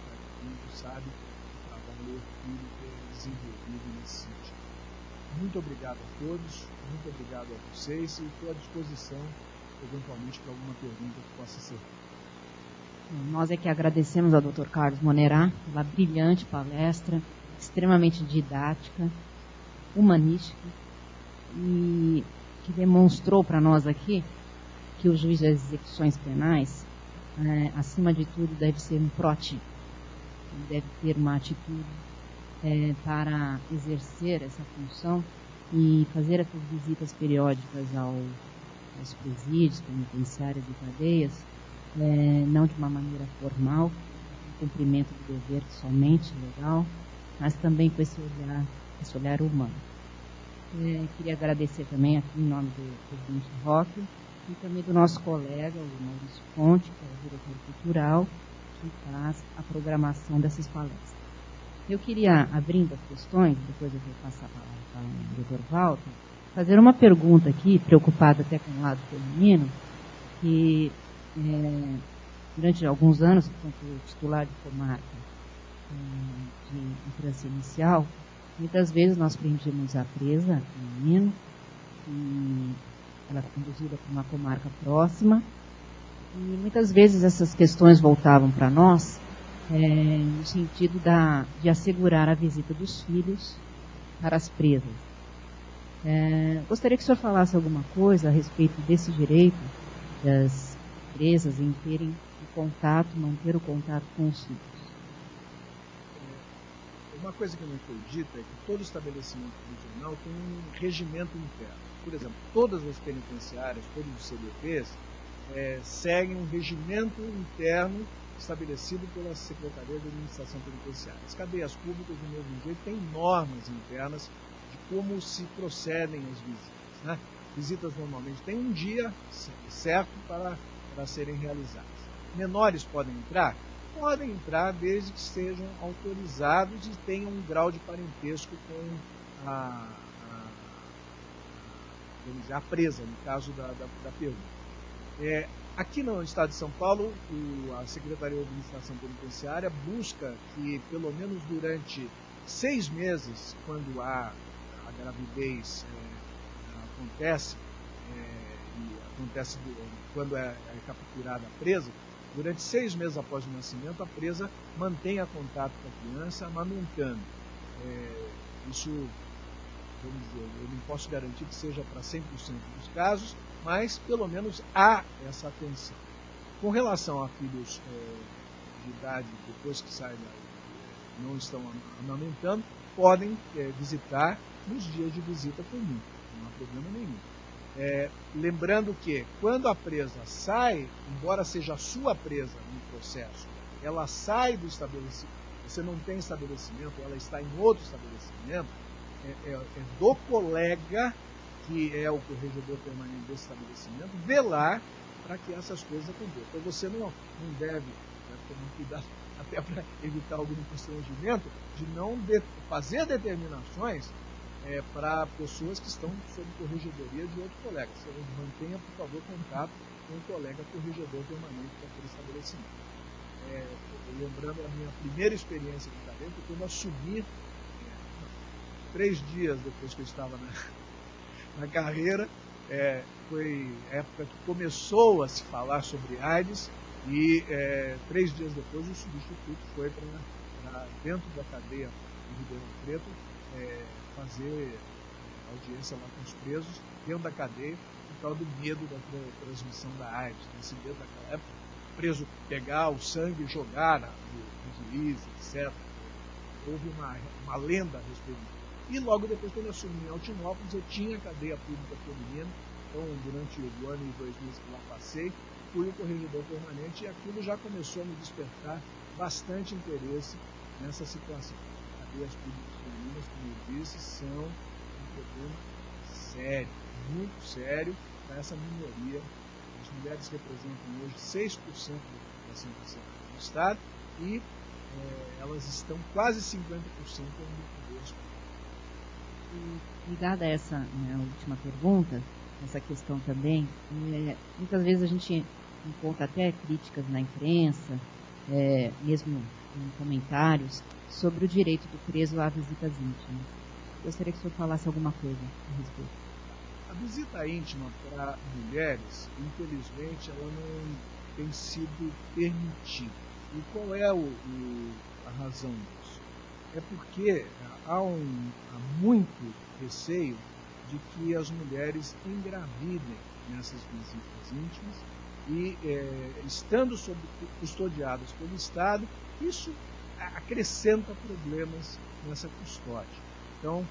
sabe o trabalho que é desenvolvido nesse sentido. Muito obrigado a todos, muito obrigado a vocês, e estou à disposição, eventualmente, para alguma pergunta que possa ser feita. Nós é que agradecemos ao Dr. Carlos Monerá pela brilhante palestra, extremamente didática, humanística, e que demonstrou para nós aqui que o juiz das execuções penais, acima de tudo, deve ser um proativo, deve ter uma atitude para exercer essa função e fazer essas visitas periódicas aos presídios, penitenciários e cadeias, não de uma maneira formal, no cumprimento do dever somente legal, mas também com esse olhar humano. Queria agradecer também aqui em nome do presidente Roque e também do nosso colega, o Maurício Conte, que é o diretor cultural, que faz a programação dessas palestras. Eu queria, abrindo as questões, depois eu vou passar a palavra para o Dr. Walter, fazer uma pergunta aqui, preocupada até com o lado feminino, que durante alguns anos, enquanto titular de comarca de infância inicial, muitas vezes nós prendíamos a presa, a menina, e ela era conduzida para uma comarca próxima, e muitas vezes essas questões voltavam para nós no sentido de assegurar a visita dos filhos para as presas. Gostaria que o senhor falasse alguma coisa a respeito desse direito das presas em terem o contato, manter o contato com os filhos. Uma coisa que não foi dita é que todo estabelecimento prisional tem um regimento interno. Por exemplo, todas as penitenciárias, todos os CDPs, seguem um regimento interno estabelecido pela Secretaria de Administração Penitenciária. As cadeias públicas, do mesmo jeito, têm normas internas de como se procedem as visitas, né? Visitas normalmente têm um dia certo para serem realizadas. Menores podem entrar? Podem entrar desde que sejam autorizados e tenham um grau de parentesco com a presa, no caso da pergunta. Aqui no estado de São Paulo, a Secretaria de Administração Penitenciária busca que, pelo menos durante 6 meses, quando a gravidez acontece quando é capturada a presa, durante 6 meses após o nascimento, a presa mantenha contato com a criança, amamentando. Isso, vamos dizer, eu não posso garantir que seja para 100% dos casos, mas pelo menos há essa atenção. Com relação a filhos de idade, depois que saem, não estão amamentando, podem visitar nos dias de visita comum, não há problema nenhum. Lembrando que quando a presa sai, embora seja a sua presa no processo, ela sai do estabelecimento, você não tem estabelecimento, ela está em outro estabelecimento, é do colega, que é o corregedor permanente desse estabelecimento, velar para que essas coisas aconteçam. Então você não deve tomar cuidado, até para evitar algum constrangimento, de não fazer determinações para pessoas que estão sob corregedoria de outro colega. Você mantenha, por favor, contato com o colega corregedor permanente daquele estabelecimento. Lembrando a minha primeira experiência aqui dentro, quando eu assumi, 3 dias depois que eu estava na carreira, foi a época que começou a se falar sobre AIDS, e 3 dias depois o substituto foi para dentro da cadeia de Ribeirão Preto fazer audiência lá com os presos dentro da cadeia por causa do medo da transmissão da AIDS. Esse medo daquela época, preso pegar o sangue e jogar no juiz, etc. Houve uma lenda a respeito disso. E logo depois, quando eu assumi em Altinópolis, eu tinha cadeia pública feminina. Então, durante o ano e 2 meses que lá passei, fui o corregedor permanente, e aquilo já começou a me despertar bastante interesse nessa situação. Cadeias públicas femininas, como eu disse, são um problema sério, muito sério, para essa minoria. As mulheres representam hoje 6% da população do Estado, e elas estão quase 50% no poder. Ligada a essa última pergunta, essa questão também, muitas vezes a gente encontra até críticas na imprensa, mesmo em comentários, sobre o direito do preso a visitas íntimas. Gostaria que o senhor falasse alguma coisa a respeito. A visita íntima para mulheres, infelizmente, ela não tem sido permitida. E qual é a razão disso? É porque há muito receio de que as mulheres engravidem nessas visitas íntimas e, estando custodiadas pelo Estado, isso acrescenta problemas nessa custódia. Então,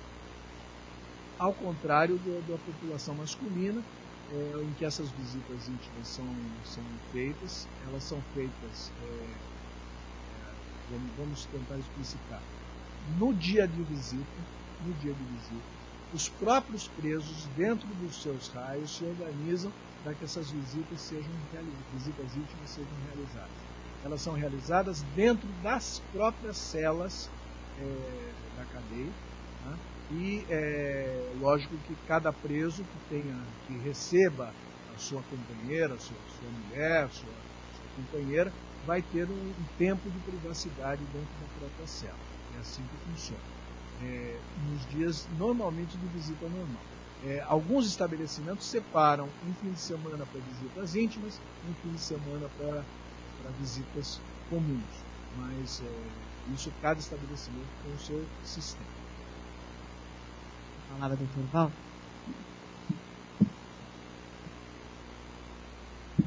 ao contrário da população masculina, em que essas visitas íntimas são feitas, elas são feitas, vamos tentar explicitar, no dia de visita, os próprios presos, dentro dos seus raios, se organizam para que essas visitas íntimas sejam realizadas. Elas são realizadas dentro das próprias celas da cadeia, tá? E lógico que cada preso que receba a sua companheira, sua mulher, sua companheira, vai ter um tempo de privacidade dentro da própria cela. É assim que funciona. Nos dias normalmente de visita normal. Alguns estabelecimentos separam um fim de semana para visitas íntimas, um fim de semana para visitas comuns. Mas isso cada estabelecimento tem o seu sistema. A palavra, doutor Val.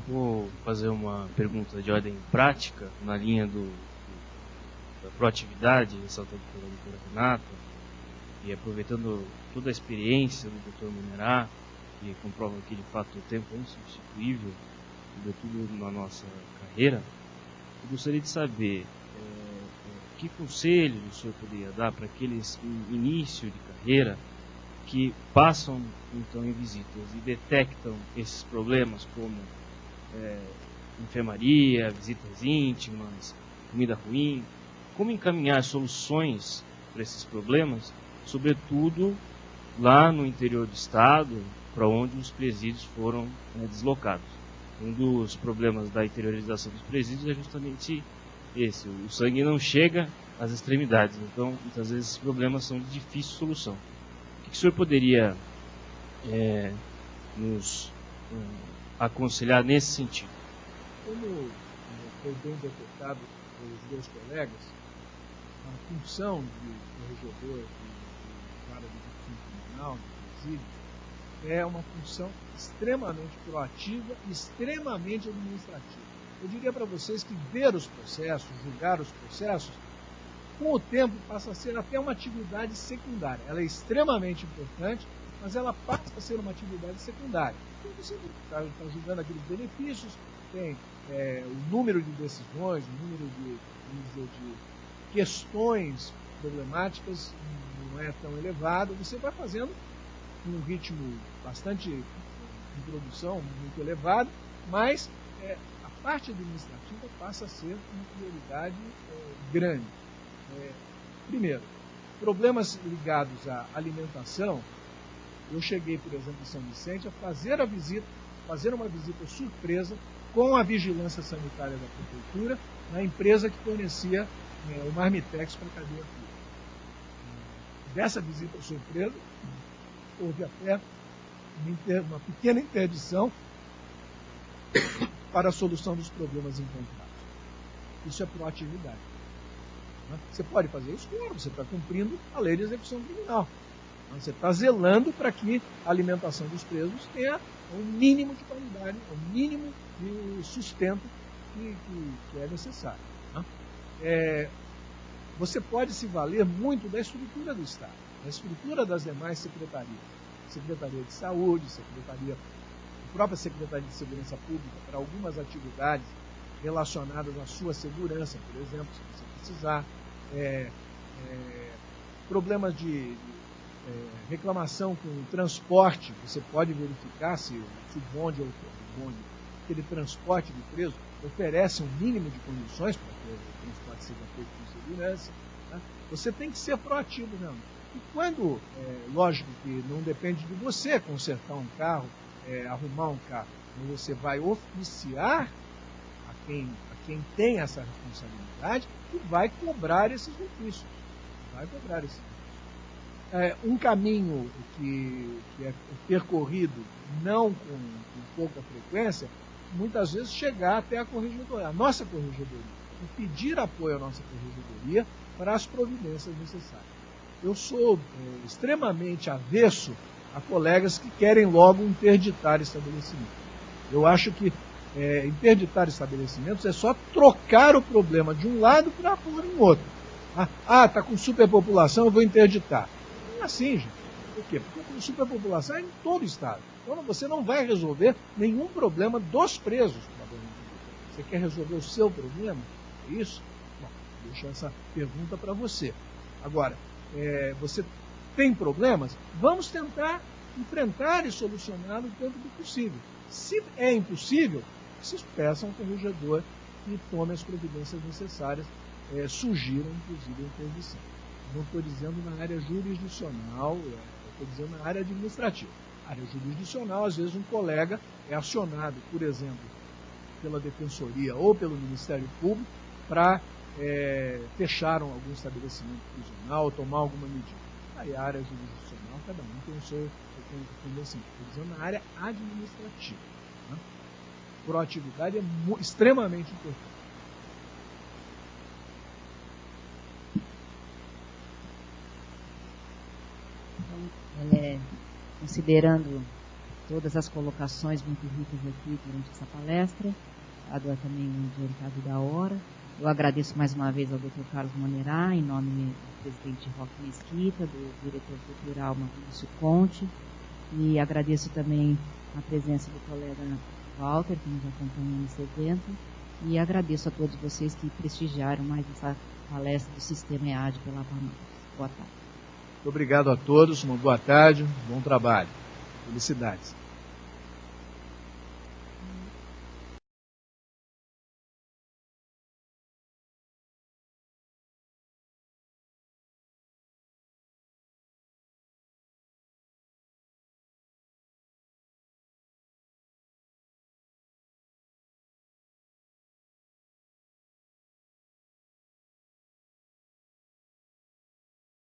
Vou fazer uma pergunta de ordem prática, na linha da proatividade, ressaltada pela doutora Renata, e aproveitando toda a experiência do doutor Munerá, que comprova que de fato o tempo é insubstituível, sobretudo na nossa carreira. eu gostaria de saber que conselhos o senhor poderia dar para aqueles em início de carreira que passam então em visitas e detectam esses problemas como enfermaria, visitas íntimas, comida ruim, como encaminhar soluções para esses problemas, sobretudo lá no interior do estado, para onde os presídios foram deslocados. Um dos problemas da interiorização dos presídios é justamente esse: o sangue não chega às extremidades, então muitas vezes esses problemas são de difícil solução. O que o senhor poderia nos aconselhar nesse sentido? Como foi bem detectado pelos meus colegas, a função de corregedor de vara de execução criminal, do presídio, é uma função extremamente proativa e extremamente administrativa. Eu diria para vocês que ver os processos, julgar os processos, com o tempo passa a ser até uma atividade secundária. Ela é extremamente importante, mas ela passa a ser uma atividade secundária. Então você está julgando aqueles benefícios, tem o número de decisões, o número de questões problemáticas não é tão elevado, você vai fazendo um ritmo bastante de produção, muito elevado, mas a parte administrativa passa a ser uma prioridade grande. Primeiro, problemas ligados à alimentação. Eu cheguei, por exemplo, em São Vicente, a fazer uma visita surpresa com a vigilância sanitária da prefeitura na empresa que fornecia o marmitex para a cadeia pública. Dessa visita surpresa, houve até uma pequena interdição para a solução dos problemas encontrados. Isso é proatividade. Você pode fazer isso? Claro, você está cumprindo a lei de execução criminal. Você está zelando para que a alimentação dos presos tenha um mínimo de qualidade, um mínimo de sustento que é necessário. Você pode se valer muito da estrutura do Estado, da estrutura das demais secretarias. Secretaria de Saúde, a própria Secretaria de Segurança Pública, para algumas atividades relacionadas à sua segurança, por exemplo, se você precisar. Problemas de reclamação com o transporte, você pode verificar se o bonde, aquele transporte de preso, oferece um mínimo de condições para que o transporte seja feito com segurança. Tá? Você tem que ser proativo mesmo. E quando, lógico que não depende de você consertar um carro, arrumar um carro, mas você vai oficiar a quem tem essa responsabilidade e vai cobrar esses ofícios. Um caminho que é percorrido não com pouca frequência, muitas vezes chegar até a corregedoria, a nossa corregedoria, e pedir apoio à nossa corregedoria para as providências necessárias. Eu sou extremamente avesso a colegas que querem logo interditar estabelecimento. Eu acho que interditar estabelecimentos é só trocar o problema de um lado para pôr em outro. Está com superpopulação, eu vou interditar. Não é assim, gente. Por quê? Porque a superpopulação é em todo o Estado. Então você não vai resolver nenhum problema dos presos. Você quer resolver o seu problema? É isso? Bom, deixo essa pergunta para você. Agora, você tem problemas? Vamos tentar enfrentar e solucionar o tanto do possível. Se é impossível, vocês peçam ao corregedor que tome as providências necessárias, sugiram, inclusive, a interdição. Não estou dizendo na área jurisdicional, estou dizendo na área administrativa. Na área jurisdicional, às vezes, um colega é acionado, por exemplo, pela Defensoria ou pelo Ministério Público para fechar algum estabelecimento prisional ou tomar alguma medida. Aí a área jurisdicional, cada um tem o seu conhecimento. Estou dizendo na área administrativa. Né? Proatividade é extremamente importante. Considerando todas as colocações muito ricas aqui durante essa palestra, a dor também um adiantado da hora. Eu agradeço mais uma vez ao Dr. Carlos Monerá, em nome do presidente Roque Mesquita, do diretor cultural Maurício Conte, e agradeço também a presença do colega Walter, que nos acompanha nesse evento, E agradeço a todos vocês que prestigiaram mais essa palestra do Sistema EAD pela APAMAGES. Boa tarde. Muito obrigado a todos, uma boa tarde, bom trabalho. Felicidades.